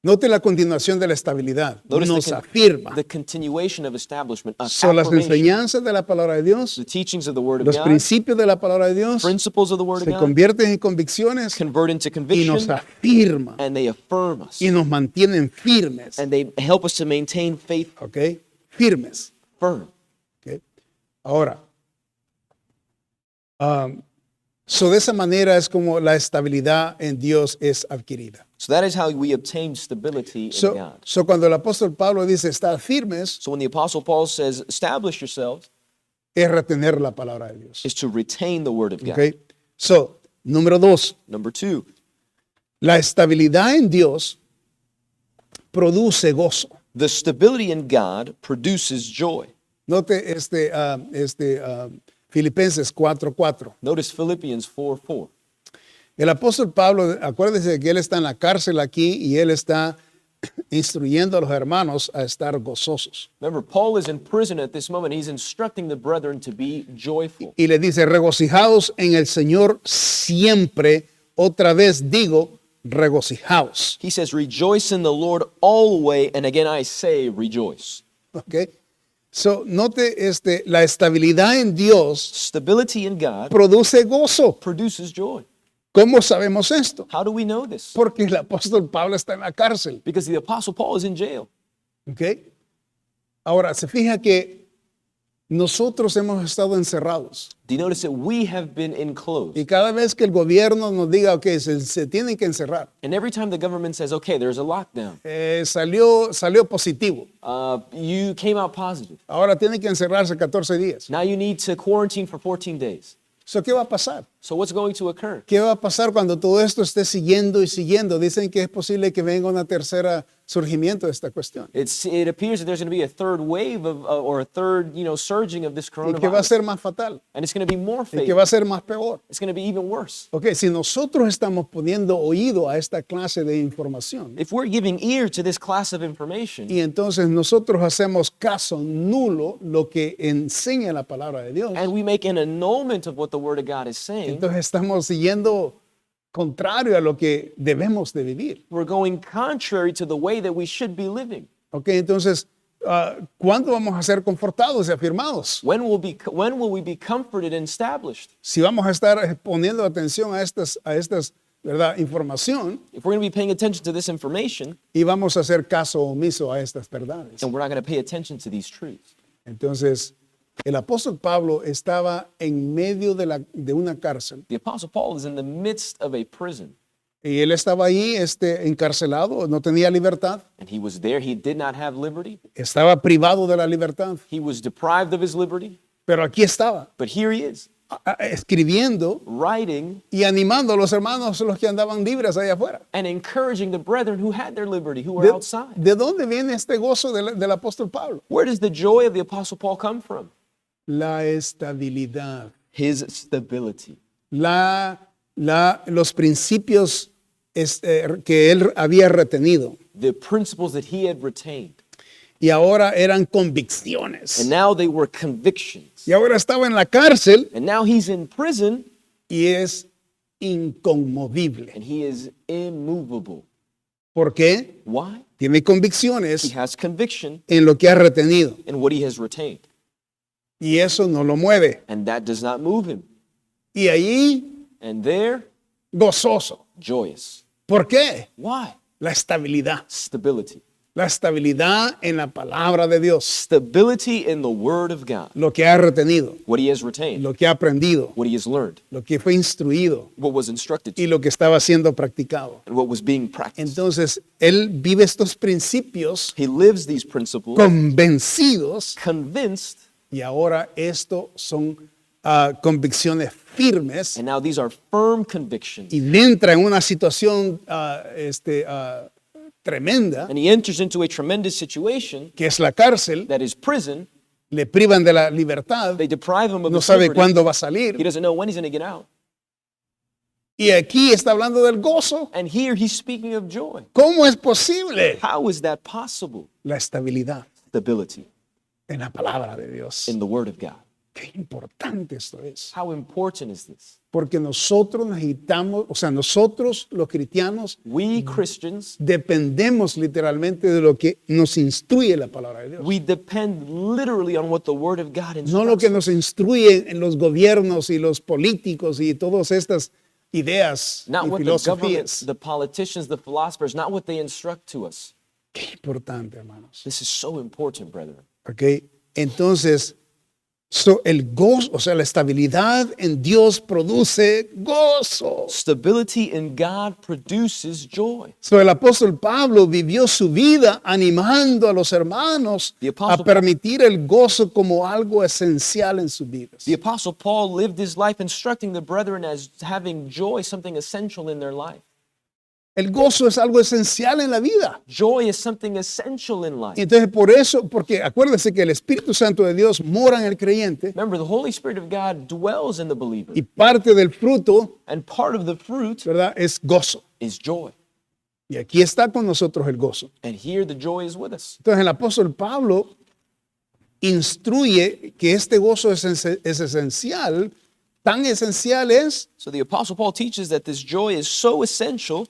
S1: Note la continuación de la estabilidad,
S2: Notice
S1: nos
S2: the
S1: afirma.
S2: continuation of establishment, of
S1: Son las
S2: affirmation.
S1: enseñanzas de la palabra de Dios,
S2: The teachings of the Word of
S1: los
S2: God,
S1: principios de la palabra de Dios
S2: principles of the Word
S1: se
S2: of God,
S1: convierten en convicciones
S2: convert into
S1: y nos
S2: conviction,
S1: afirma
S2: and they affirm us,
S1: y nos mantienen firmes,
S2: and they help us to maintain faith
S1: ¿ok? Firmes.
S2: firm.
S1: ¿Ok? Ahora, so de esa manera es como la estabilidad en Dios es adquirida.
S2: So that is how we obtain stability in
S1: So,
S2: God.
S1: so cuando el apóstol Pablo dice estar firmes,
S2: So when the Apostle Paul says, establish yourselves,
S1: es retener la palabra de Dios.
S2: is to retain the Word of God.
S1: ¿Ok? So, número 2,
S2: Number 2,
S1: la estabilidad en Dios produce gozo.
S2: the stability in God produces joy.
S1: Note Filipenses 4:4.
S2: Notice Philippians 4:4.
S1: El apóstol Pablo, acuérdese que él está en la cárcel aquí y él está instruyendo a los hermanos a estar gozosos.
S2: Remember, Paul is in prison at this moment. He's instructing the brethren to be joyful.
S1: Y le dice, regocijaos en el Señor siempre. Otra vez digo, regocijaos.
S2: He says, rejoice in the Lord always, and again I say, rejoice.
S1: Okay. So, note la estabilidad en Dios
S2: Stability in God
S1: produce gozo.
S2: produces joy.
S1: ¿Cómo sabemos esto?
S2: How do we know this?
S1: Porque el apóstol Pablo está en la cárcel.
S2: Because the Apostle Paul is in jail.
S1: Okay. Ahora, se fija que nosotros hemos estado encerrados.
S2: Do you notice that we have been enclosed?
S1: Y cada vez que el gobierno nos diga, ok, se tienen que encerrar,
S2: And every time the government says, okay, there's a lockdown,
S1: salió positivo.
S2: you came out positive.
S1: Ahora tienen que encerrarse 14 días.
S2: Now you need to quarantine for 14 days.
S1: So, ¿qué va a pasar?
S2: So what's going to occur?
S1: ¿Qué va a pasar cuando todo esto esté siguiendo y siguiendo? Dicen que es posible que venga una tercera surgimiento de esta cuestión.
S2: It appears that there's going to be a third wave of, or a third, surging of this
S1: Y que va a
S2: coronavirus.
S1: ser más fatal.
S2: And it's going to be more
S1: Y que
S2: fatal.
S1: va a ser más peor.
S2: It's going to be even worse.
S1: Ok, si nosotros estamos poniendo oído a esta clase de información
S2: If we're giving ear to this class of information,
S1: y entonces nosotros hacemos caso nulo lo que enseña la palabra de Dios,
S2: and we make an annulment of what the Word of God is saying,
S1: entonces estamos siguiendo contrario a lo que debemos de vivir.
S2: we're going contrary to the way that we should be living.
S1: Ok, entonces, ¿cuándo vamos a ser confortados y afirmados?
S2: When will we be comforted and established?
S1: Si vamos a estar poniendo atención a estas ¿verdad? Información
S2: If we're going to be paying attention to this information,
S1: y vamos a hacer caso omiso a estas verdades.
S2: and we're not going to pay attention to these truths.
S1: Entonces, el apóstol Pablo estaba en medio de una cárcel
S2: The Apostle Paul is in the midst of a prison,
S1: y él estaba ahí encarcelado, no tenía libertad,
S2: and he was there. He did not have liberty.
S1: estaba privado de la libertad,
S2: He was deprived of his liberty,
S1: pero aquí estaba
S2: but here he is,
S1: escribiendo
S2: writing
S1: y animando a los hermanos, los que andaban libres allá afuera.
S2: and encouraging the brethren who had their liberty, who were outside.
S1: ¿De dónde viene este gozo del apóstol Pablo?
S2: Where does the joy of the Apostle Paul come from?
S1: La estabilidad,
S2: His stability,
S1: los principios que él había retenido
S2: the principles that he had retained.
S1: y ahora eran convicciones.
S2: And now they were convictions.
S1: Y ahora estaba en la cárcel
S2: And now he's in prison
S1: y es inconmovible.
S2: and he is immovable.
S1: ¿Por qué?
S2: Why?
S1: Tiene
S2: He
S1: convicciones
S2: has conviction
S1: en lo que ha retenido
S2: in what he has retained.
S1: y eso no lo mueve.
S2: And that does not move him.
S1: Y ahí,
S2: And there,
S1: gozoso.
S2: joyous.
S1: ¿Por qué?
S2: Why?
S1: La estabilidad.
S2: Stability.
S1: La estabilidad en la palabra de Dios.
S2: Stability in the Word of God.
S1: Lo que ha retenido,
S2: What he has retained.
S1: lo que ha aprendido,
S2: What he has learned.
S1: lo que fue instruido
S2: What was instructed
S1: y
S2: to.
S1: lo que estaba siendo practicado.
S2: And what was being practiced.
S1: Entonces, él vive estos principios
S2: He lives these principles
S1: convencidos
S2: convinced,
S1: y ahora esto son convicciones firmes
S2: and now these are firm convictions.
S1: y entra en una situación tremenda
S2: And he enters into a tremendous situation
S1: que es la cárcel,
S2: that is prison.
S1: le privan de la libertad,
S2: They deprive him of
S1: no
S2: his
S1: sabe
S2: liberty.
S1: cuándo va a
S2: He
S1: salir.
S2: doesn't know when he's going to get out.
S1: Y aquí está hablando del gozo.
S2: And here he's speaking of joy.
S1: ¿Cómo es posible?
S2: How is that possible?
S1: La estabilidad
S2: Stability
S1: en la palabra de Dios.
S2: in the Word of God.
S1: Qué importante esto es.
S2: How important is this?
S1: Porque nosotros necesitamos, o sea, nosotros los cristianos
S2: We Christians,
S1: dependemos literalmente de lo que nos instruye la palabra de Dios.
S2: we depend literally on what the Word of God
S1: No lo
S2: instructs
S1: que
S2: us.
S1: nos instruyen en los gobiernos y los políticos y todas estas ideas
S2: Not
S1: y
S2: what the government,
S1: filosofías.
S2: the politicians, the philosophers, not what they instruct to us.
S1: Qué importante, hermanos.
S2: This is so important, brethren.
S1: ¿Ok? Entonces, el gozo, o sea, la estabilidad en Dios produce gozo.
S2: Stability in God produces joy.
S1: So, el apóstol Pablo vivió su vida animando a los hermanos
S2: The
S1: a
S2: apostle-
S1: permitir el gozo como algo esencial en sus vidas.
S2: The Apostle Paul lived his life instructing the brethren as having joy, something essential in their life.
S1: El gozo es algo esencial en la vida.
S2: Joy is something essential in life.
S1: Y entonces por eso, porque acuérdese que el Espíritu Santo de Dios mora en el creyente
S2: Remember, the Holy Spirit of God dwells in the believer,
S1: y parte del fruto,
S2: and part of the fruit
S1: ¿verdad?, es gozo.
S2: is joy.
S1: Y aquí está con nosotros el gozo.
S2: And here the joy is with us.
S1: Entonces el apóstol Pablo instruye que este gozo es esencial, tan esencial es
S2: So the Apostle Paul teaches that this joy is so essential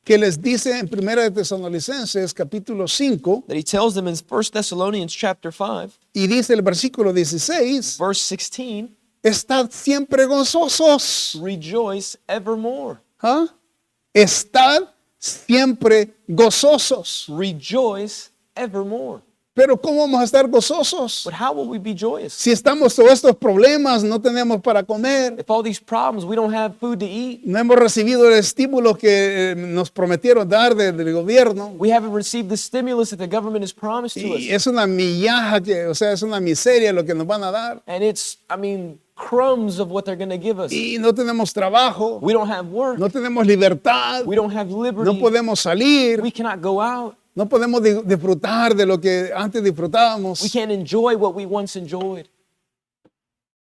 S1: que les dice en 1 de Tesalonicenses capítulo 5
S2: that he tells them in 1 Thessalonians chapter 5,
S1: y dice el versículo 16,
S2: verse 16,
S1: estad siempre gozosos.
S2: rejoice evermore.
S1: ¿Ah? Estad siempre gozosos.
S2: Rejoice evermore.
S1: Pero ¿cómo vamos a estar gozosos?
S2: But how will we be joyous?
S1: Si estamos todos estos problemas, no tenemos para comer,
S2: If all these problems, we don't have food to eat,
S1: no hemos recibido el estímulo que nos prometieron dar del gobierno.
S2: we haven't received the stimulus that the government has promised to us.
S1: Y es una millaja, o sea, es una miseria lo que nos van a dar.
S2: And it's, crumbs of what they're going to give us.
S1: Y no tenemos trabajo,
S2: We don't have work.
S1: no tenemos libertad,
S2: We don't have
S1: no
S2: liberty.
S1: podemos salir,
S2: We cannot go out.
S1: no podemos disfrutar de lo que antes
S2: We
S1: disfrutábamos.
S2: can't enjoy what we once enjoyed.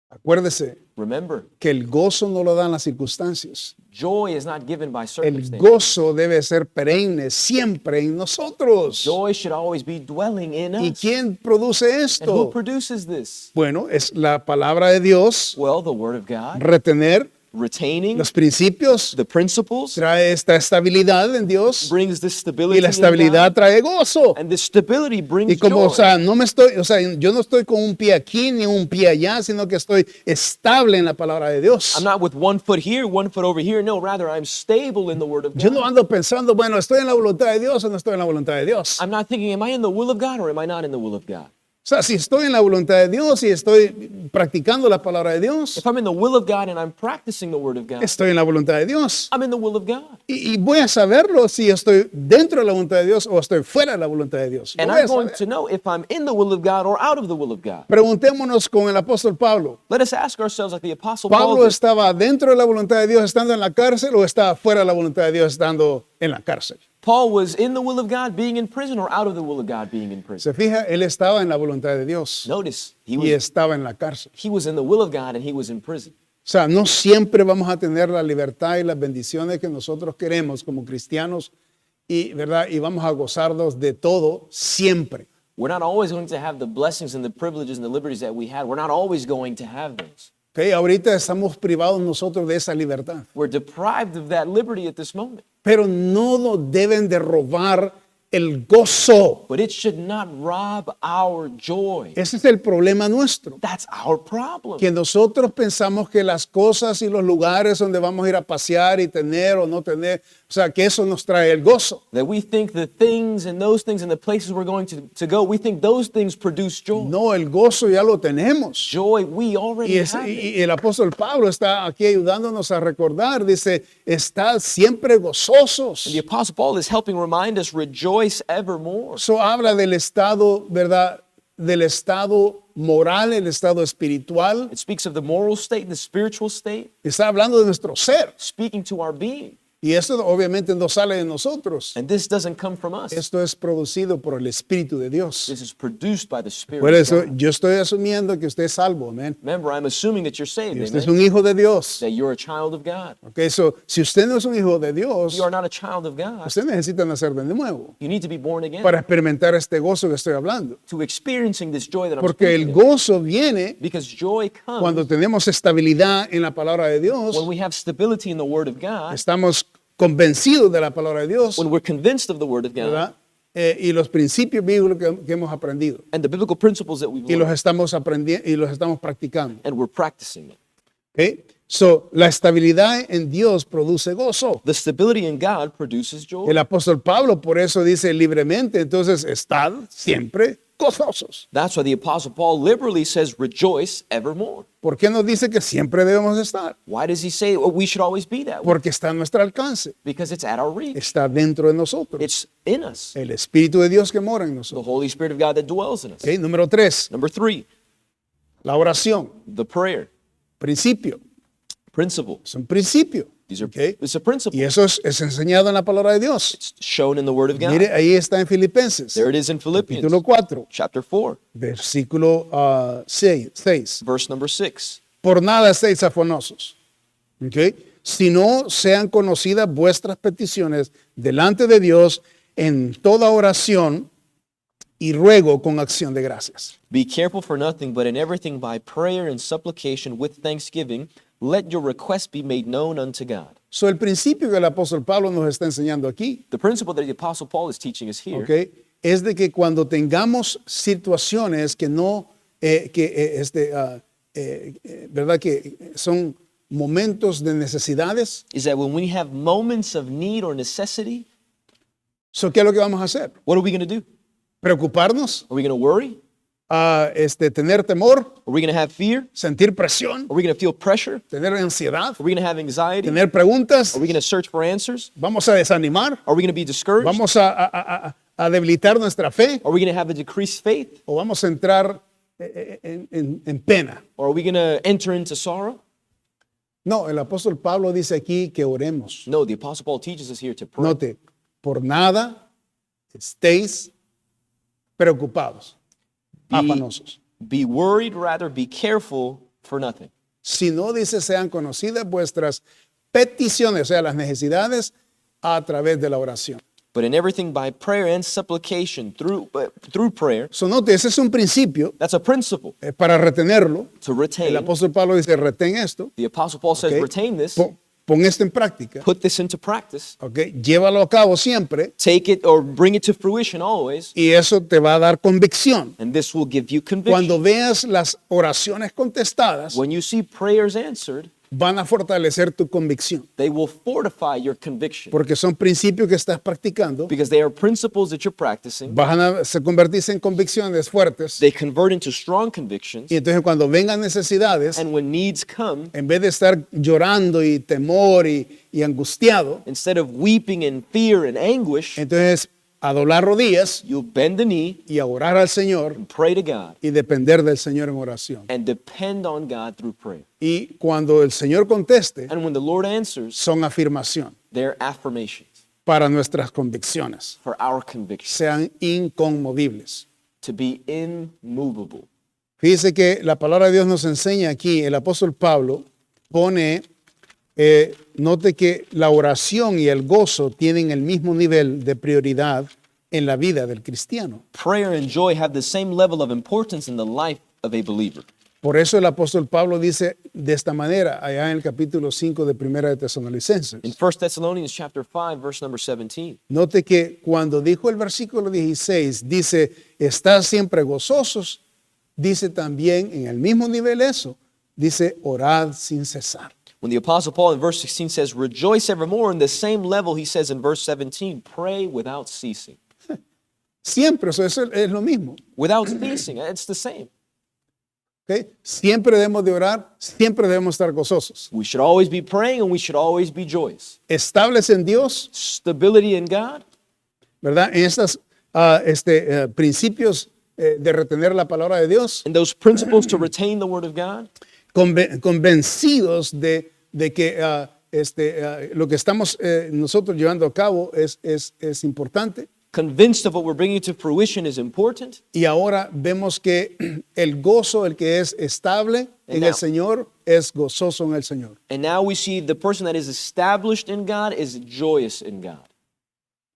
S1: Acuérdese
S2: Remember,
S1: que el gozo no lo dan las circunstancias.
S2: joy is not given by
S1: El
S2: circumstances.
S1: gozo debe ser perenne, siempre en nosotros.
S2: Joy should always be dwelling in
S1: ¿Y
S2: us.
S1: quién produce
S2: And who
S1: esto?
S2: produces this?
S1: Bueno, es la palabra de Dios,
S2: Well, the Word of God,
S1: retener
S2: retaining
S1: los principios,
S2: the principles,
S1: trae esta estabilidad en Dios
S2: brings this
S1: y
S2: stability
S1: la
S2: in
S1: estabilidad
S2: God,
S1: trae gozo.
S2: and this stability brings
S1: Y como,
S2: joy.
S1: o sea, yo no estoy con un pie aquí ni un pie allá, sino que estoy estable en la palabra de Dios.
S2: I'm not with one foot here, one foot over here. No, rather, I'm stable in the Word of
S1: Yo no
S2: God.
S1: ando pensando, bueno, ¿estoy en la voluntad de Dios o no estoy en la voluntad de Dios?
S2: I'm not thinking, am I in the will of God or am I not in the will of God?
S1: O sea, si estoy en la voluntad de Dios y estoy practicando la palabra de Dios,
S2: If I'm in the will of God and I'm practicing the Word of God,
S1: estoy en la voluntad de Dios.
S2: I'm in the will of God.
S1: Y voy a saberlo si estoy dentro de la voluntad de Dios o estoy fuera de la voluntad de Dios. Lo
S2: And
S1: voy a
S2: I'm going
S1: saber.
S2: to know if I'm in the will of God or out of the will of God.
S1: Preguntémonos con el apóstol Pablo.
S2: Let us ask ourselves, like the Apostle Paul
S1: ¿Pablo
S2: did,
S1: estaba dentro de la voluntad de Dios estando en la cárcel o estaba fuera de la voluntad de Dios estando en la cárcel?
S2: Paul was in the will of God being in prison or out of the will of God being in prison.
S1: Se fija, él estaba en la voluntad de Dios
S2: Notice,
S1: y
S2: he
S1: estaba en la cárcel.
S2: was in the will of God and he was in prison.
S1: O sea, no siempre vamos a tener la libertad y las bendiciones que nosotros queremos como cristianos y, ¿verdad? Y vamos a gozarnos de todo siempre.
S2: We're not always going to have the blessings and the privileges and the liberties that we had. We're not always going to have those.
S1: ¿Ok? Ahorita estamos privados nosotros de esa libertad.
S2: We're deprived of that liberty at this moment.
S1: Pero no nos deben de robar el gozo.
S2: But it should not rob our joy.
S1: Ese es el problema nuestro.
S2: That's our problem.
S1: Que nosotros pensamos que las cosas y los lugares donde vamos a ir a pasear y tener o no tener, o sea, que eso nos trae el gozo.
S2: That we think the things and those things and the places we're going to go, we think those things produce joy.
S1: No, el gozo ya lo tenemos.
S2: Joy, we already
S1: Y,
S2: have it.
S1: y el apóstol Pablo está aquí ayudándonos a recordar, dice, estad siempre gozosos.
S2: The Apostle Paul is helping remind us, rejoice evermore.
S1: Eso habla del estado, ¿verdad? Del estado moral, el estado espiritual.
S2: It speaks of the moral state, the spiritual state,
S1: Está hablando de nuestro ser.
S2: speaking to our being.
S1: Y esto obviamente no sale de nosotros.
S2: And this doesn't come from us.
S1: Esto es producido por el Espíritu de Dios.
S2: This is produced by the Spirit
S1: Por
S2: of
S1: eso
S2: God.
S1: yo estoy asumiendo que usted es salvo, amén.
S2: Remember, I'm assuming that you're saved,
S1: Y usted es
S2: amen?
S1: un hijo de Dios.
S2: That you're a child of God.
S1: Okay, so, si usted no es un hijo de Dios,
S2: You are not a child of God.
S1: usted necesita nacer de nuevo
S2: You need to be born again
S1: para experimentar este gozo que estoy hablando.
S2: to experiencing this joy that I'm
S1: Porque el
S2: speaking of.
S1: gozo viene
S2: Because joy comes
S1: cuando tenemos estabilidad en la palabra de Dios,
S2: when we have stability in the Word of God,
S1: estamos convencidos de la palabra de Dios,
S2: when we're convinced of the Word of God,
S1: ¿verdad? Y los principios bíblicos que hemos aprendido
S2: and the biblical principles that we've
S1: y los
S2: learned,
S1: estamos aprendiendo y los estamos practicando.
S2: and we're practicing it.
S1: Okay? So, la estabilidad en Dios produce gozo.
S2: The stability in God produces joy.
S1: El apóstol Pablo por eso dice libremente, entonces estad siempre gozosos.
S2: That's why the Apostle Paul liberally says, rejoice evermore.
S1: ¿Por qué nos dice que siempre debemos estar?
S2: Why does he say we should always be that way?
S1: Porque está a nuestro alcance,
S2: Because it's at our reach.
S1: está dentro de nosotros.
S2: It's in us.
S1: El Espíritu de Dios que mora en
S2: The
S1: nosotros.
S2: Holy Spirit of God that dwells in us.
S1: Okay, número 3,
S2: Number 3,
S1: la oración,
S2: the prayer.
S1: principio.
S2: Principle.
S1: Es un principio.
S2: These are,
S1: Okay.
S2: it's a principle.
S1: Y eso es enseñado en la palabra de Dios.
S2: It's shown in the Word of God.
S1: Mire, ahí está en Filipenses,
S2: There it is in Philippians,
S1: capítulo 4,
S2: chapter 4,
S1: versículo 6.
S2: verse number 6.
S1: Por nada estéis afanosos, ¿ok? Si no sean conocidas vuestras peticiones delante de Dios en toda oración y ruego con acción de gracias.
S2: Be careful for nothing, but in everything by prayer and supplication with thanksgiving, let your requests be made known unto God.
S1: So, el principio que el apóstol Pablo nos está enseñando aquí,
S2: The principle that the Apostle Paul is teaching us here
S1: ¿ok? Es de que cuando tengamos situaciones que no, ¿verdad? Que son momentos de necesidades,
S2: is that when we have moments of need or necessity,
S1: so, ¿qué es lo que vamos a hacer?
S2: what are we going to do?
S1: ¿Preocuparnos?
S2: Are we going to worry?
S1: ¿Tener temor?
S2: Are we going to have fear?
S1: ¿Sentir presión?
S2: Are we going to feel pressure?
S1: ¿Tener ansiedad?
S2: Are we going to have anxiety?
S1: ¿Tener preguntas?
S2: Are we going to search for answers?
S1: ¿Vamos a desanimar?
S2: Are we going to be discouraged?
S1: ¿Vamos a debilitar nuestra fe?
S2: Are we going to have a decreased faith?
S1: ¿O vamos a entrar en pena?
S2: Or are we going to enter into sorrow?
S1: No, el apóstol Pablo dice aquí que oremos.
S2: No, the Apostle Paul teaches us here to pray.
S1: Note, por nada estéis preocupados, afanosos.
S2: Be worried, rather be careful for nothing.
S1: Si no dice sean conocidas vuestras peticiones, o sea, las necesidades a través de la oración.
S2: But in everything by prayer and supplication through prayer,
S1: So, note, ese es un principio
S2: that's a principle
S1: para retenerlo.
S2: to
S1: El
S2: retain.
S1: apóstol Pablo dice, retén esto,
S2: The Apostle Paul says,
S1: ok,
S2: retain this,
S1: pon esto en práctica,
S2: put this into practice,
S1: ok, llévalo a cabo siempre
S2: take it or bring it to fruition always,
S1: y eso te va a dar convicción.
S2: and this will give you conviction.
S1: Cuando veas las oraciones contestadas,
S2: When you see prayers answered,
S1: van a fortalecer tu convicción,
S2: they will fortify your conviction
S1: porque son principios que estás practicando,
S2: because they are principles that you're practicing.
S1: van a se convertirse en convicciones fuertes,
S2: They convert into strong convictions,
S1: y entonces cuando vengan necesidades,
S2: and when needs come,
S1: en vez de estar llorando y temor y angustiado,
S2: instead of weeping in fear and anguish,
S1: entonces a doblar rodillas
S2: you'll bend the knee
S1: y a orar al Señor
S2: and pray to God
S1: y depender del Señor en oración.
S2: and depend on God through prayer.
S1: Y cuando el Señor conteste,
S2: And when the Lord answers,
S1: son afirmación
S2: they're affirmations
S1: para nuestras convicciones,
S2: for our conviction
S1: sean inconmovibles.
S2: to be immovable.
S1: Fíjese que la palabra de Dios nos enseña aquí, el apóstol Pablo pone, note que la oración y el gozo tienen el mismo nivel de prioridad en la vida del cristiano.
S2: Prayer and joy have the same level of importance in the life of a believer.
S1: Por eso el apóstol Pablo dice de esta manera, allá en el capítulo 5 de Primera de Tesalonicenses.
S2: In 1 Thessalonians chapter 5, verse number 17,
S1: Note que cuando dijo el versículo 16, dice, estad siempre gozosos, dice también en el mismo nivel eso, dice, orad sin cesar.
S2: when the Apostle Paul in verse 16 says, rejoice evermore, in the same level he says in verse 17, pray without ceasing.
S1: Siempre, eso es lo mismo.
S2: Without ceasing, it's the same.
S1: ¿Ok? Siempre debemos de orar, siempre debemos estar gozosos.
S2: We should always be praying and we should always be joyous.
S1: Estables en Dios,
S2: Stability in God,
S1: ¿verdad? En estos principios de retener la palabra de Dios,
S2: and those principles to retain the Word of God,
S1: convencidos de que lo que estamos nosotros llevando a cabo es importante.
S2: convinced of what we're bringing to fruition is important.
S1: Y ahora vemos que el gozo, el que es estable en el Señor, es gozoso en el Señor.
S2: And now we see the person that is established in God is joyous in God.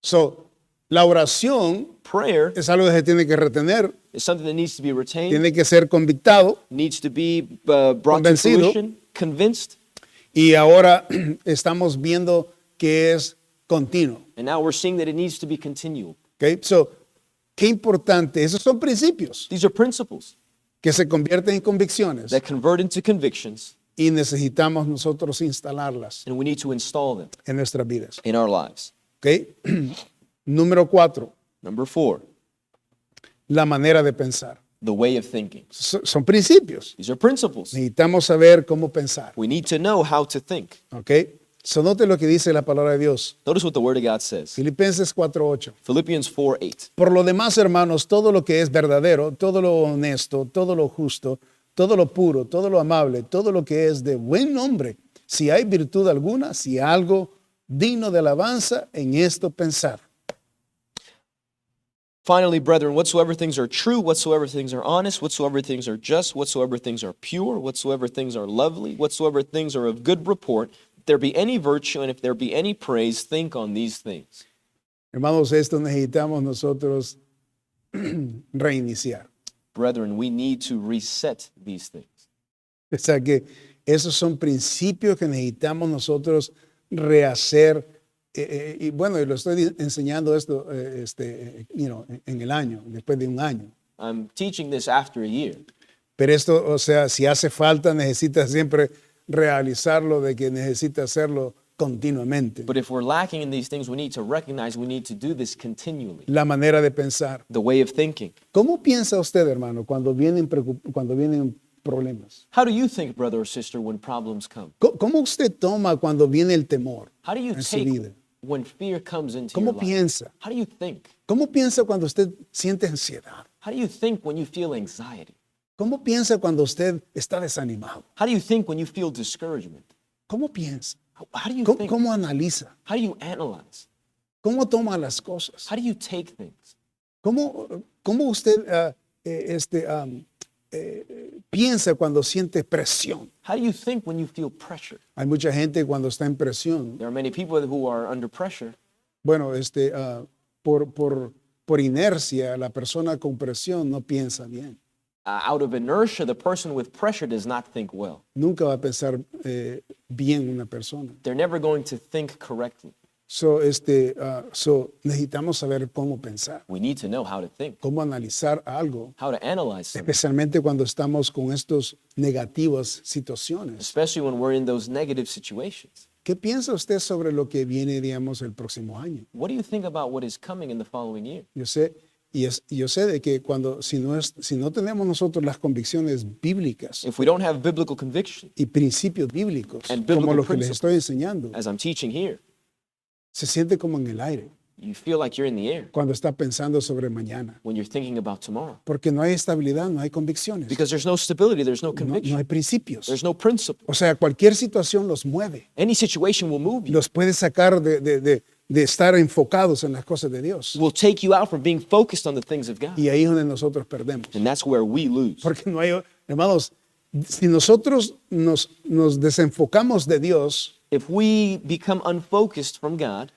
S1: So, la oración
S2: Prayer
S1: es algo que se tiene que retener,
S2: is something that needs to be retained,
S1: tiene que ser convictado,
S2: needs to be brought to
S1: Convencido.
S2: fruition, convinced,
S1: y ahora estamos viendo que es continuo.
S2: and now we're seeing that it needs to be continual.
S1: Okay? So, qué importante, esos son principios
S2: These are principles
S1: que se convierten en convicciones
S2: that convert into convictions,
S1: y necesitamos nosotros instalarlas
S2: and we need to install them
S1: en nuestras vidas.
S2: in our lives.
S1: Okay? Número 4,
S2: Number 4,
S1: la manera de pensar.
S2: the way of thinking.
S1: Son principios.
S2: These are principles.
S1: Necesitamos saber cómo pensar.
S2: We need to know how to think.
S1: ¿Ok? So, note lo que dice la palabra de Dios.
S2: Notice what the Word of God says.
S1: Filipenses 4:8.
S2: Philippians 4:8.
S1: Por lo demás, hermanos, todo lo que es verdadero, todo lo honesto, todo lo justo, todo lo puro, todo lo amable, todo lo que es de buen nombre, si hay virtud alguna, si algo digno de alabanza, en esto pensad.
S2: Finally, brethren, whatsoever things are true, whatsoever things are honest, whatsoever things are just, whatsoever things are pure, whatsoever things are lovely, whatsoever things are of good report, if there be any virtue and if there be any praise, think on these things.
S1: Hermanos, esto necesitamos nosotros reiniciar.
S2: Brethren, we need to reset these things.
S1: O sea que esos son principios que necesitamos nosotros rehacer. Y bueno, y lo estoy enseñando esto en el año, después de un año.
S2: I'm teaching this after a year.
S1: Pero esto, o sea, si hace falta, necesita siempre realizarlo, de que necesita hacerlo continuamente.
S2: But if we're lacking in these things, we need to recognize we need to do this continually.
S1: La manera de pensar.
S2: The way of thinking.
S1: ¿Cómo piensa usted, hermano, cuando vienen problemas?
S2: How do you think, brother or sister, when problems come?
S1: ¿Cómo usted toma cuando viene el temor
S2: How do you
S1: en su
S2: take
S1: vida?
S2: when fear comes into
S1: ¿Cómo
S2: your life?
S1: piensa?
S2: How do you think?
S1: ¿Cómo piensa cuando usted siente ansiedad?
S2: How do you think when you feel anxiety?
S1: ¿Cómo piensa cuando usted está desanimado?
S2: How do you think when you feel discouragement?
S1: ¿Cómo piensa?
S2: How do you
S1: ¿Cómo,
S2: think?
S1: cómo analiza?
S2: How do you analyze?
S1: ¿Cómo toma las cosas?
S2: How do you take things?
S1: ¿Cómo usted piensa cuando siente presión?
S2: How do you think when you feel pressure?
S1: Hay mucha gente cuando está en presión,
S2: There are many people who are under pressure.
S1: bueno, por inercia, la persona con presión no piensa bien.
S2: Out of inertia, the person with pressure does not think well.
S1: Nunca va a pensar bien una persona.
S2: They're never going to think correctly.
S1: So, necesitamos saber cómo pensar,
S2: We need to know how to think,
S1: cómo analizar algo,
S2: how to analyze something,
S1: especialmente cuando estamos con estos negativas situaciones.
S2: especially when we're in those negative situations.
S1: ¿Qué piensa usted sobre lo que viene, digamos, el próximo año?
S2: What do you think about what is coming in the following year?
S1: Yo sé de que si no tenemos nosotros las convicciones bíblicas
S2: If we don't have biblical conviction,
S1: y principios bíblicos,
S2: And
S1: como
S2: biblical
S1: los que les
S2: principles.
S1: estoy enseñando,
S2: as I'm teaching here,
S1: se siente como en el aire
S2: you feel like you're in the air
S1: cuando está pensando sobre mañana.
S2: when you're thinking about tomorrow.
S1: Porque no hay estabilidad, no hay convicciones,
S2: Because there's no stability, there's no
S1: no
S2: conviction,
S1: hay principios.
S2: there's no principle.
S1: O sea, cualquier situación los mueve,
S2: Any situation will move you,
S1: los puede sacar de estar enfocados en las cosas de Dios.
S2: will take you out from being focused on the things of God.
S1: Y ahí es donde nosotros perdemos.
S2: And that's where we lose.
S1: Porque no hay, hermanos, si nosotros nos desenfocamos de Dios,
S2: If we become unfocused from God,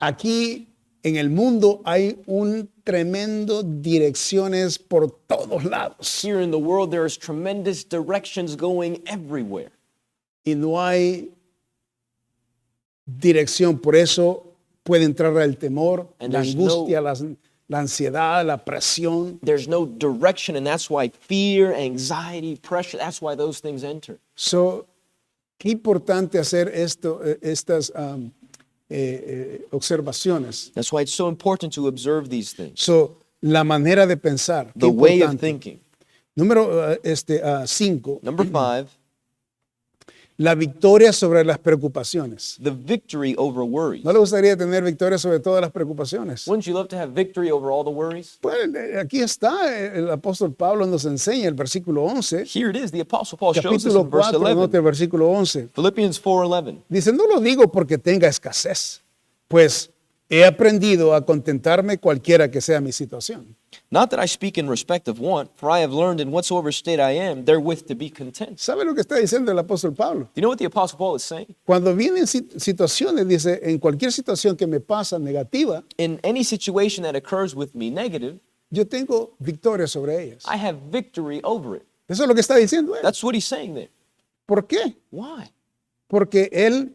S1: aquí en el mundo hay un tremendo direcciones por todos lados
S2: here in the world, there's tremendous directions going everywhere.
S1: y no hay dirección. Por eso puede entrar el temor,
S2: And
S1: la
S2: there's
S1: angustia, la ansiedad, la presión.
S2: There's no direction, and that's why fear, anxiety, pressure, that's why those things enter.
S1: So, qué importante hacer estas observaciones.
S2: That's why it's so important to observe these things.
S1: So, la manera de pensar. Qué
S2: The way of
S1: importante.
S2: thinking.
S1: Número 5,
S2: Number 5,
S1: la victoria sobre las preocupaciones.
S2: the victory over worries.
S1: ¿No le gustaría tener victoria sobre todas las preocupaciones?
S2: Wouldn't you love to have victory over all the worries?
S1: Pues aquí está, el apóstol Pablo nos enseña el versículo 11,
S2: Here it is. The Apostle Paul shows us
S1: capítulo
S2: in verse
S1: 4,
S2: 11.
S1: note el versículo 11.
S2: Philippians 4:11.
S1: Dice, no lo digo porque tenga escasez, pues he aprendido a contentarme cualquiera que sea mi situación.
S2: Not that I speak in respect of want, for I have learned in whatsoever state I am, therewith to be content.
S1: ¿Sabe lo que está diciendo el apóstol Pablo?
S2: Do you know what the Apostle Paul is saying?
S1: Cuando vienen situaciones, dice, en cualquier situación que me pasa negativa,
S2: In any situation that occurs with me negative,
S1: yo tengo victoria sobre ellas.
S2: I have victory over it.
S1: Eso es lo que está diciendo él.
S2: That's what he's saying there.
S1: ¿Por qué?
S2: Why?
S1: Porque él,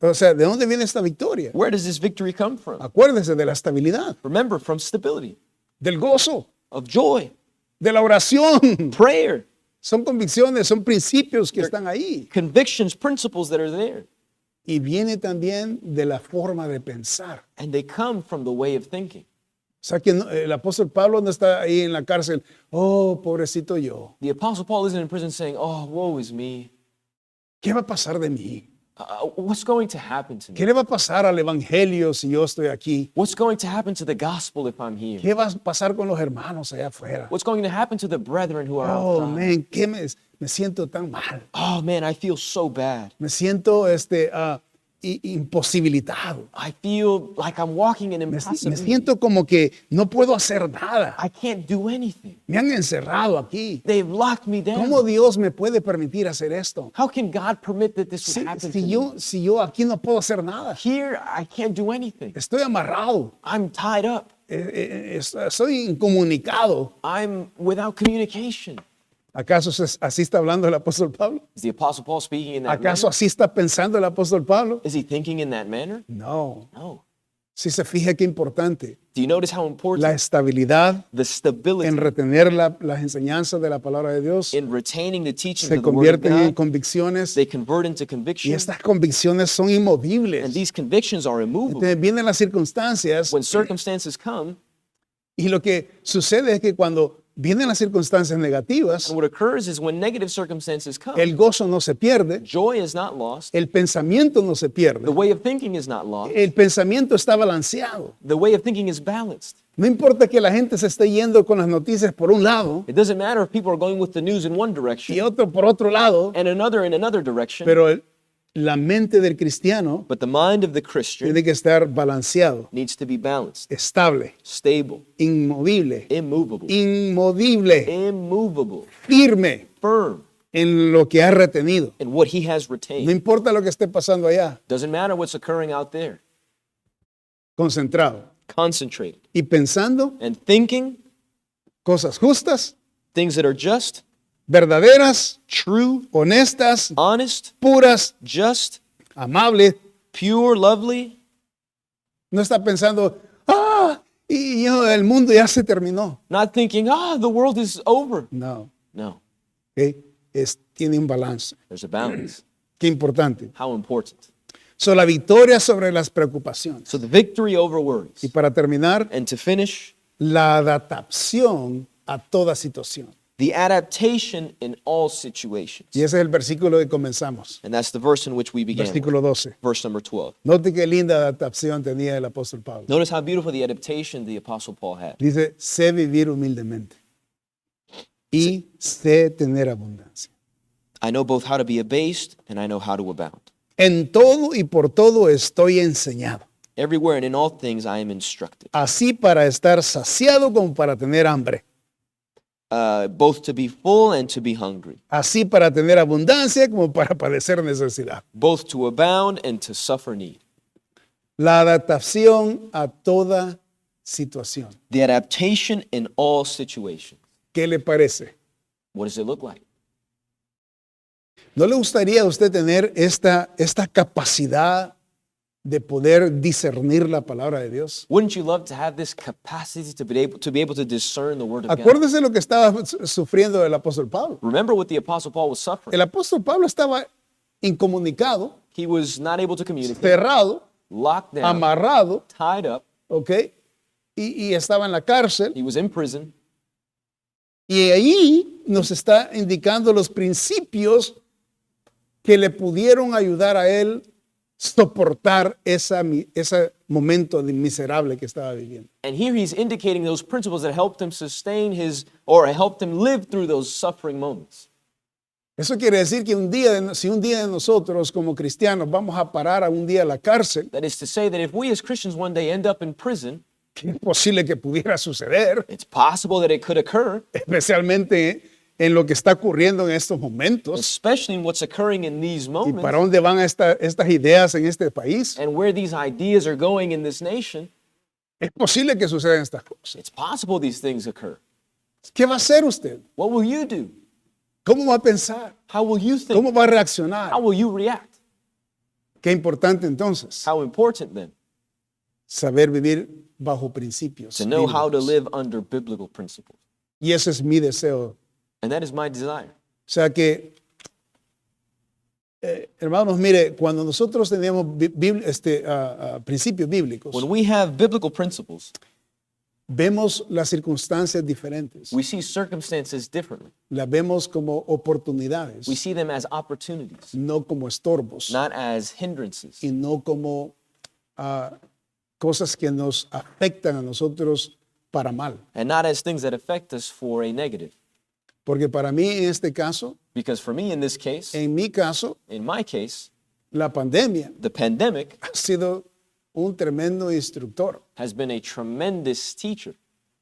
S1: o sea, ¿de dónde viene esta victoria?
S2: Where does this victory come from?
S1: Acuérdese de la estabilidad,
S2: Remember, from stability,
S1: del gozo,
S2: of joy,
S1: de la oración.
S2: prayer,
S1: Son convicciones, son principios que están ahí.
S2: convictions, principles that are there.
S1: Y viene también de la forma de pensar.
S2: And they come from the way of thinking.
S1: O sea que el apóstol Pablo no está ahí en la cárcel, oh, pobrecito yo,
S2: The Apostle Paul isn't in prison saying, oh, woe is me.
S1: ¿qué va a pasar de mí?
S2: What's going to happen to
S1: ¿Qué
S2: me?
S1: le va a pasar al evangelio si yo estoy aquí?
S2: What's going to happen to the gospel if I'm here?
S1: ¿Qué va a pasar con los hermanos allá afuera?
S2: What's going to happen to the brethren who are
S1: Oh,
S2: outside?
S1: man, me siento tan mal.
S2: Oh man, I feel so bad.
S1: Me siento imposibilitado.
S2: I feel like I'm walking in
S1: Me
S2: impossibility.
S1: siento como que no puedo hacer nada.
S2: I can't do anything.
S1: Me han encerrado aquí.
S2: They've locked me down.
S1: ¿Cómo Dios me puede permitir hacer esto?
S2: How can God permit that this would happen to me?
S1: Si yo aquí no puedo hacer nada.
S2: Here, I can't do anything.
S1: Estoy amarrado.
S2: I'm tied up.
S1: Soy incomunicado.
S2: I'm without communication.
S1: ¿Acaso así está hablando el apóstol Pablo?
S2: Is the Apostle Paul speaking in that
S1: ¿Acaso
S2: manner?
S1: así está pensando el apóstol Pablo?
S2: Is he thinking in that manner?
S1: No.
S2: No.
S1: Si se fija qué importante.
S2: Do you notice how important
S1: La estabilidad
S2: the stability
S1: en retener las enseñanzas de la palabra de Dios
S2: in retaining the teachings
S1: se
S2: of the Word of
S1: convierten en
S2: God?
S1: convicciones
S2: They convert into
S1: y
S2: conviction,
S1: estas convicciones son
S2: and
S1: inmovibles.
S2: these convictions are immovable.
S1: Entonces vienen las circunstancias
S2: When circumstances come,
S1: y lo que sucede es que cuando vienen las circunstancias negativas,
S2: and what occurs is when negative circumstances come,
S1: el gozo no se pierde,
S2: joy is not lost,
S1: el pensamiento no se
S2: the
S1: pierde,
S2: way of thinking is not lost,
S1: el pensamiento está balanceado.
S2: the way of thinking is balanced.
S1: No importa que la gente se esté yendo con las noticias por un lado
S2: It doesn't matter if people are going with the news in one
S1: y
S2: direction
S1: otro por otro lado,
S2: and another in another direction,
S1: pero la mente del cristiano
S2: but the mind of the Christian
S1: tiene que estar balanceado,
S2: needs to be balanced,
S1: estable,
S2: stable,
S1: inmovible,
S2: immovable,
S1: immovable, firme
S2: firm
S1: en lo que ha retenido.
S2: in what he has
S1: No
S2: retained.
S1: importa lo que esté pasando allá,
S2: Doesn't matter what's occurring out there.
S1: concentrado
S2: Concentrated
S1: y pensando
S2: and thinking
S1: cosas justas,
S2: things that are just,
S1: verdaderas,
S2: true,
S1: honestas,
S2: honest,
S1: puras,
S2: just,
S1: amables.
S2: pure, lovely.
S1: No está pensando, el mundo ya se terminó.
S2: Not thinking, the world is over.
S1: No,
S2: No,
S1: ¿ok? Tiene un balance.
S2: there's a balance.
S1: Qué importante.
S2: How important.
S1: So, la victoria sobre las preocupaciones.
S2: So the victory over
S1: Y
S2: worries.
S1: para terminar,
S2: And to finish,
S1: la adaptación a toda situación.
S2: the adaptation in all situations.
S1: Y ese es el versículo que comenzamos,
S2: And that's the verse in which we began. with.
S1: versículo 12.
S2: Verse number 12.
S1: Note qué linda adaptación tenía el apóstol Pablo.
S2: Notice how beautiful the adaptation the Apostle Paul had.
S1: Dice, sé vivir humildemente y sé tener abundancia.
S2: I know both how to be abased and I know how to abound.
S1: En todo y por todo estoy enseñado,
S2: Everywhere and in all things I am instructed,
S1: así para estar saciado como para tener hambre,
S2: both to be full and to be hungry,
S1: así para tener abundancia como para padecer necesidad.
S2: both to abound and to suffer need.
S1: La adaptación a toda situación.
S2: The adaptation in all situations.
S1: ¿Qué le parece?
S2: What does it look like?
S1: ¿No le gustaría a usted tener esta capacidad de poder discernir la palabra de Dios?
S2: Wouldn't you love to have this capacity to be able to discern the word of God?
S1: Acuérdese lo que estaba sufriendo el apóstol Pablo.
S2: Remember what the Apostle Paul was suffering.
S1: El apóstol Pablo estaba incomunicado,
S2: He was not able to communicate,
S1: cerrado,
S2: locked down,
S1: amarrado,
S2: tied up.
S1: ¿ok? Y estaba en la cárcel.
S2: He was in prison.
S1: Y ahí nos está indicando los principios que le pudieron ayudar a él soportar ese momento miserable que estaba viviendo.
S2: And here he's indicating those principles that helped him sustain or helped him live through those suffering moments.
S1: Eso quiere decir que si un día de nosotros como cristianos vamos a parar a un día a la cárcel,
S2: That is to say that if we as Christians one day end up in prison,
S1: que es posible que pudiera suceder,
S2: it's possible that it could occur,
S1: especialmente en lo que está ocurriendo en estos momentos,
S2: especially in what's occurring in these
S1: y
S2: moments,
S1: para dónde van estas ideas en este país,
S2: and where these ideas are going in this nation,
S1: es posible que sucedan estas cosas.
S2: it's possible these things occur.
S1: ¿Qué va a hacer usted?
S2: What will you do?
S1: ¿Cómo va a pensar?
S2: How will you think?
S1: ¿Cómo va a reaccionar?
S2: How will you react?
S1: Qué importante entonces
S2: How important then
S1: saber vivir bajo principios.
S2: to know how to
S1: bíblicos.
S2: live under biblical principles.
S1: Y ese es mi deseo.
S2: And that is my desire.
S1: O sea que, hermanos, mire, cuando nosotros tenemos principios bíblicos,
S2: When we have biblical principles,
S1: vemos las circunstancias diferentes.
S2: We see circumstances differently.
S1: Las vemos como oportunidades,
S2: We see them as opportunities,
S1: no como estorbos
S2: not as hindrances,
S1: y no como cosas que nos afectan a nosotros para mal.
S2: and not as things that affect us for a negative.
S1: Porque para mí en este caso,
S2: Because for me, in this case,
S1: en mi caso,
S2: in my case,
S1: la pandemia
S2: the pandemic
S1: ha sido un tremendo instructor
S2: has been a tremendous teacher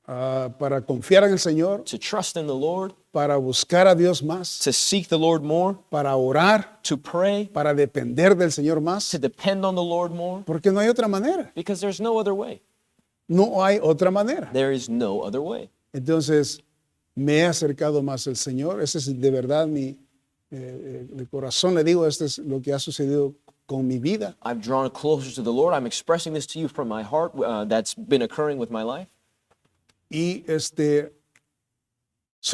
S1: para confiar en el Señor,
S2: to trust in the Lord,
S1: para buscar a Dios más,
S2: to seek the Lord more,
S1: para orar,
S2: to pray,
S1: para depender del Señor más,
S2: to depend on the Lord more,
S1: porque no hay otra manera.
S2: because there's no other way.
S1: No hay otra manera.
S2: There is no other way.
S1: Entonces, me he acercado más al Señor. Ese es de verdad de corazón le digo, esto es lo que ha sucedido con mi vida.
S2: I've drawn closer to the Lord. I'm expressing this to you from my heart. That's been occurring with my life.
S1: Y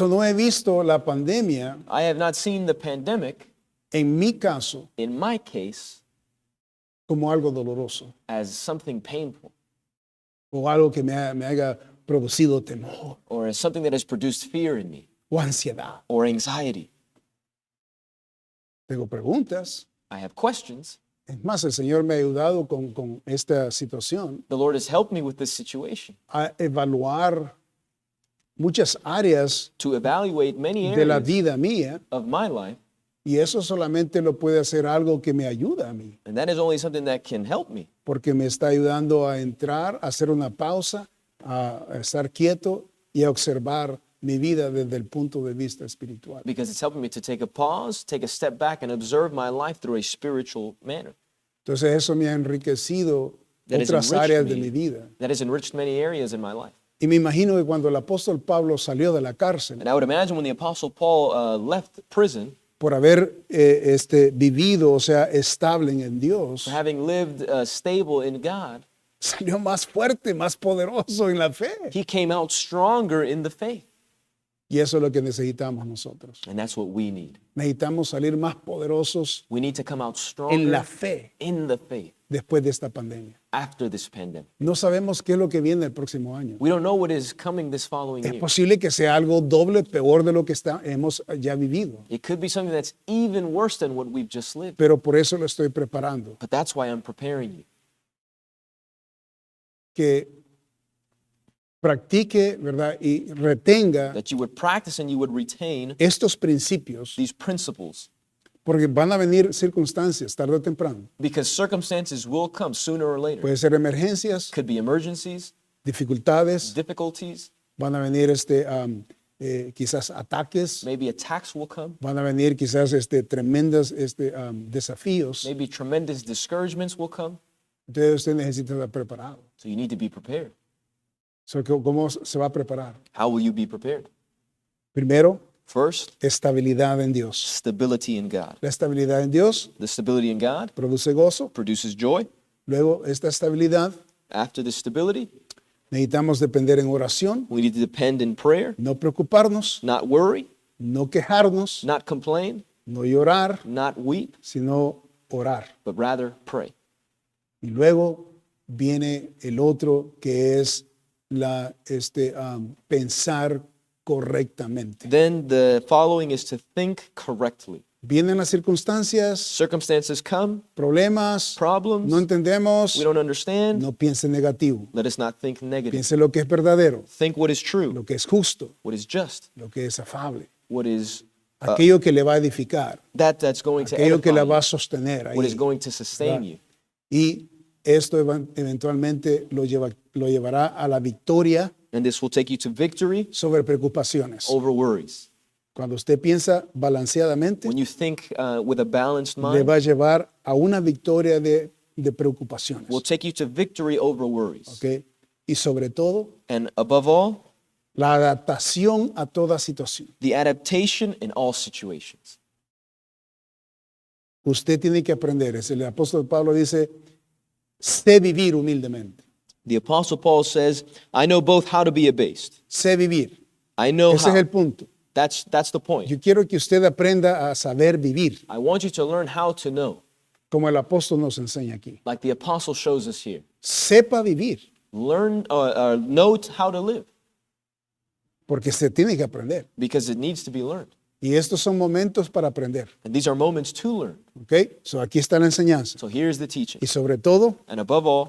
S1: no he visto la pandemia,
S2: I have not seen the pandemic,
S1: en mi caso,
S2: in my case,
S1: como algo doloroso
S2: as something painful
S1: o algo que me haya producido temor
S2: or as something that has produced fear in me
S1: o ansiedad.
S2: or anxiety.
S1: Tengo preguntas.
S2: I have questions.
S1: Es más, el Señor me ha ayudado con esta situación
S2: The Lord has helped me with this situation
S1: a evaluar muchas áreas
S2: to evaluate many
S1: de la
S2: areas
S1: vida mía,
S2: of my life,
S1: y eso solamente lo puede hacer algo que me ayuda a mí,
S2: and that is only something that can help me
S1: porque me está ayudando a entrar, a hacer una pausa, a estar quieto y a observar mi vida desde el punto de vista espiritual.
S2: because it's helping me to take a pause, take a step back, and observe my life through a spiritual manner.
S1: Entonces eso me ha enriquecido
S2: That has
S1: otras áreas
S2: enriched
S1: de mi
S2: me.
S1: vida.
S2: That has enriched many areas in my life.
S1: Y me imagino que cuando el apóstol Pablo salió de la cárcel,
S2: And I would imagine when the Apostle Paul left prison,
S1: por haber vivido, o sea, estable en Dios,
S2: for having lived stable in God,
S1: salió más fuerte, más poderoso en la fe.
S2: he came out stronger in the faith.
S1: Y eso es lo que necesitamos nosotros.
S2: And that's what we need.
S1: Necesitamos salir más poderosos
S2: We need to come out
S1: en la
S2: stronger
S1: fe
S2: in the faith
S1: después de esta pandemia.
S2: after this pandemic.
S1: No sabemos qué es lo que viene el próximo año.
S2: We don't know what is coming this following
S1: Es
S2: year.
S1: posible que sea algo doble, peor de lo que hemos ya vivido.
S2: It could be something that's even worse than what we've just lived.
S1: Pero por eso lo estoy preparando.
S2: But that's why I'm preparing you.
S1: Que practique, ¿verdad? Y retenga
S2: That you would practice and you would retain
S1: estos principios,
S2: these principles.
S1: porque van a venir circunstancias tarde o temprano.
S2: Because circumstances will come sooner or later.
S1: Puede ser emergencias,
S2: Could be emergencies,
S1: dificultades,
S2: difficulties,
S1: van a venir quizás ataques,
S2: maybe attacks will come,
S1: van a venir quizás tremendos desafíos.
S2: maybe tremendous discouragements will come.
S1: Entonces usted necesita estar preparado.
S2: So you need to be prepared.
S1: ¿Cómo se va a preparar?
S2: How will you be prepared?
S1: Primero,
S2: First,
S1: estabilidad en Dios.
S2: stability in God.
S1: La estabilidad en Dios
S2: The stability in God
S1: produce gozo.
S2: produces joy.
S1: Luego, esta estabilidad
S2: After the stability,
S1: necesitamos depender en oración,
S2: we need to depend in prayer,
S1: no preocuparnos,
S2: not worry,
S1: no quejarnos,
S2: not complain,
S1: no llorar,
S2: not weep,
S1: sino orar.
S2: but rather pray.
S1: Y luego viene el otro que es pensar correctamente.
S2: Then the following is to think correctly.
S1: Vienen las circunstancias,
S2: Circumstances come,
S1: problemas,
S2: problems,
S1: no entendemos,
S2: we don't understand.
S1: no piense negativo.
S2: Let us not think negative.
S1: Piense lo que es verdadero,
S2: Think what is true,
S1: lo que es justo,
S2: what is just,
S1: lo que es afable,
S2: what is
S1: aquello que le va a edificar,
S2: that's going to
S1: aquello que la va
S2: edify
S1: a sostener
S2: you, what is
S1: ahí.
S2: going to sustain you.
S1: Y esto eventualmente lo llevará a la victoria
S2: And this will take you to victory
S1: sobre preocupaciones.
S2: over worries.
S1: Cuando usted piensa balanceadamente,
S2: When you think with a balanced
S1: le
S2: mind,
S1: va a llevar a una victoria de preocupaciones.
S2: will take you to victory over worries.
S1: ¿Ok? Y sobre todo,
S2: And above all,
S1: la adaptación a toda situación.
S2: the adaptation in all situations.
S1: Usted tiene que aprender. El apóstol Pablo dice, sé vivir humildemente.
S2: The Apostle Paul says, I know both how to be abased.
S1: Sé vivir.
S2: I know
S1: Ese es
S2: how.
S1: el punto.
S2: That's the point.
S1: Yo quiero que usted aprenda a saber vivir,
S2: I want you to learn how to know,
S1: como el apóstol nos enseña aquí.
S2: like the Apostle shows us here.
S1: Sepa vivir.
S2: Learn, know how to live,
S1: porque se tiene que aprender.
S2: because it needs to be learned.
S1: Y estos son momentos para aprender.
S2: And these are moments to learn.
S1: ¿Ok? So aquí está la enseñanza.
S2: So here's the teaching.
S1: Y sobre todo,
S2: And above all,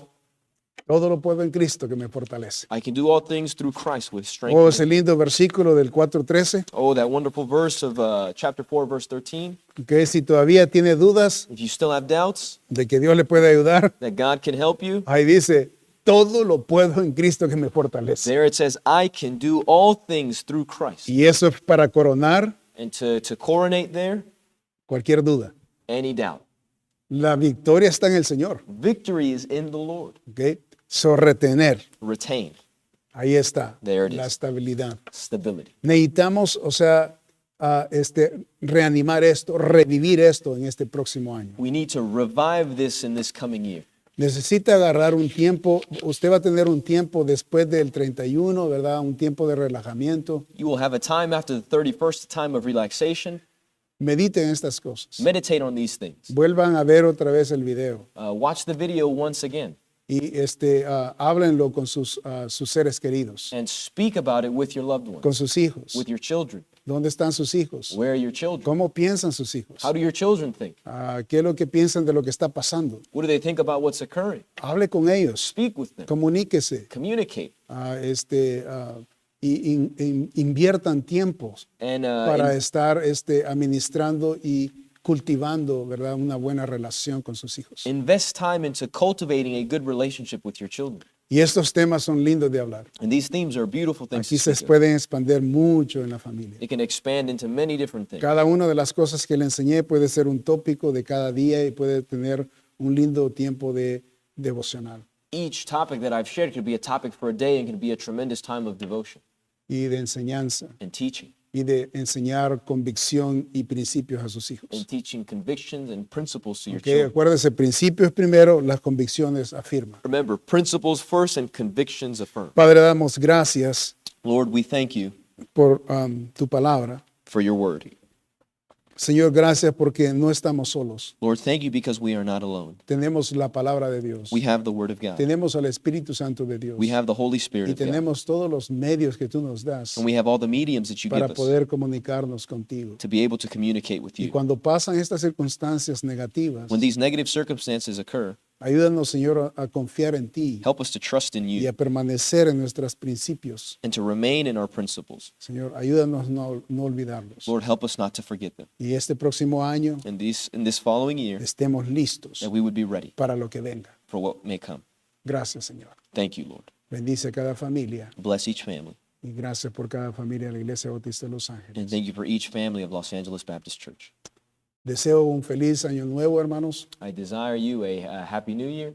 S1: todo lo puedo en Cristo que me fortalece.
S2: I can do all things through Christ with strength.
S1: Oh, ese lindo versículo del 4:13.
S2: Oh, that wonderful verse of chapter 4, verse 13.
S1: Que si todavía tiene dudas
S2: If you still have doubts
S1: de que Dios le puede ayudar,
S2: that God can help you,
S1: ahí dice, todo lo puedo en Cristo que me fortalece.
S2: there it says, I can do all things through Christ.
S1: Y eso es para coronar
S2: And to coronate there,
S1: cualquier duda.
S2: any doubt.
S1: La victoria está en el Señor.
S2: Victory is in the Lord.
S1: ¿Ok? So retener.
S2: Retain
S1: Ahí está
S2: There it
S1: la
S2: is.
S1: estabilidad.
S2: stability.
S1: Necesitamos, o sea, reanimar esto, revivir esto en este próximo año.
S2: We need to revive this in this coming year.
S1: Necesita agarrar un tiempo, usted va a tener un tiempo después del 31, ¿verdad? Un tiempo de relajamiento.
S2: You will have a time after the 31st, a time of relaxation.
S1: Mediten estas cosas.
S2: Meditate on these things.
S1: Vuelvan a ver otra vez el video
S2: Watch the video once again
S1: y háblenlo con sus seres queridos,
S2: and speak about it with your loved
S1: con
S2: ones,
S1: sus hijos.
S2: with your children.
S1: ¿Dónde están sus hijos?
S2: Where are your children?
S1: ¿Cómo piensan sus hijos?
S2: How do your children think?
S1: ¿Qué es lo que piensan de lo que está pasando?
S2: What do they think about what's occurring?
S1: Hable con ellos,
S2: Speak with them.
S1: comuníquese,
S2: Communicate.
S1: Inviertan tiempos
S2: And
S1: para estar administrando y cultivando, ¿verdad? Una buena relación con sus hijos.
S2: invest time into cultivating a good relationship with your children.
S1: Y estos temas son lindos de hablar.
S2: And these themes are beautiful things
S1: Aquí
S2: to
S1: se
S2: speak of.
S1: pueden expandir mucho en la familia.
S2: It can expand into many different things.
S1: Cada una de las cosas que le enseñé puede ser un tópico de cada día y puede tener un lindo tiempo de devocional
S2: Each topic that I've shared could be a topic for a day and can be a tremendous time of devotion
S1: y de enseñanza
S2: and teaching,
S1: y de enseñar convicción y principios a sus hijos.
S2: and teaching convictions and principles to your
S1: Ok,
S2: children.
S1: acuérdense, principios primero, las convicciones afirman.
S2: Remember, principles first and convictions affirm.
S1: Padre, damos gracias
S2: Lord, we thank you
S1: por tu palabra.
S2: for your word.
S1: Señor, gracias porque no estamos solos.
S2: Lord, thank you because we are not alone.
S1: Tenemos la palabra de Dios.
S2: We have the word of God.
S1: Tenemos al Espíritu Santo de Dios.
S2: We have the Holy
S1: Y
S2: Spirit of God.
S1: tenemos todos los medios que tú nos das
S2: And we have all the mediums that you
S1: para
S2: give us
S1: poder comunicarnos contigo.
S2: to be able to communicate with
S1: Y
S2: you.
S1: cuando pasan estas circunstancias negativas,
S2: When these negative circumstances occur,
S1: ayúdanos, Señor, a confiar en ti
S2: help us to trust in
S1: y a
S2: you
S1: permanecer en nuestros principios.
S2: and to remain in our principles.
S1: Señor, ayúdanos no olvidarlos.
S2: Lord, help us not to forget them.
S1: Y este próximo año
S2: In this following year,
S1: estemos listos
S2: that we would be ready
S1: para lo que venga.
S2: for what may come.
S1: Gracias, Señor.
S2: Thank you, Lord.
S1: Bendice a cada familia
S2: Bless each family.
S1: y gracias por cada familia de la Iglesia Bautista de Los
S2: And
S1: Ángeles.
S2: thank you for each family of Los Angeles Baptist Church.
S1: Deseo un feliz año nuevo, hermanos.
S2: I desire you a happy new year.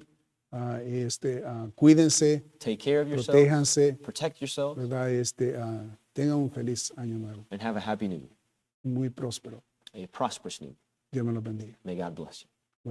S1: Cuídense,
S2: Take care of yourself.
S1: protéjanse,
S2: Protect yourself
S1: ¿verdad? Tengan un feliz año nuevo,
S2: and have a happy new year.
S1: muy próspero.
S2: A prosperous new year.
S1: Dios me los bendiga.
S2: May God bless you.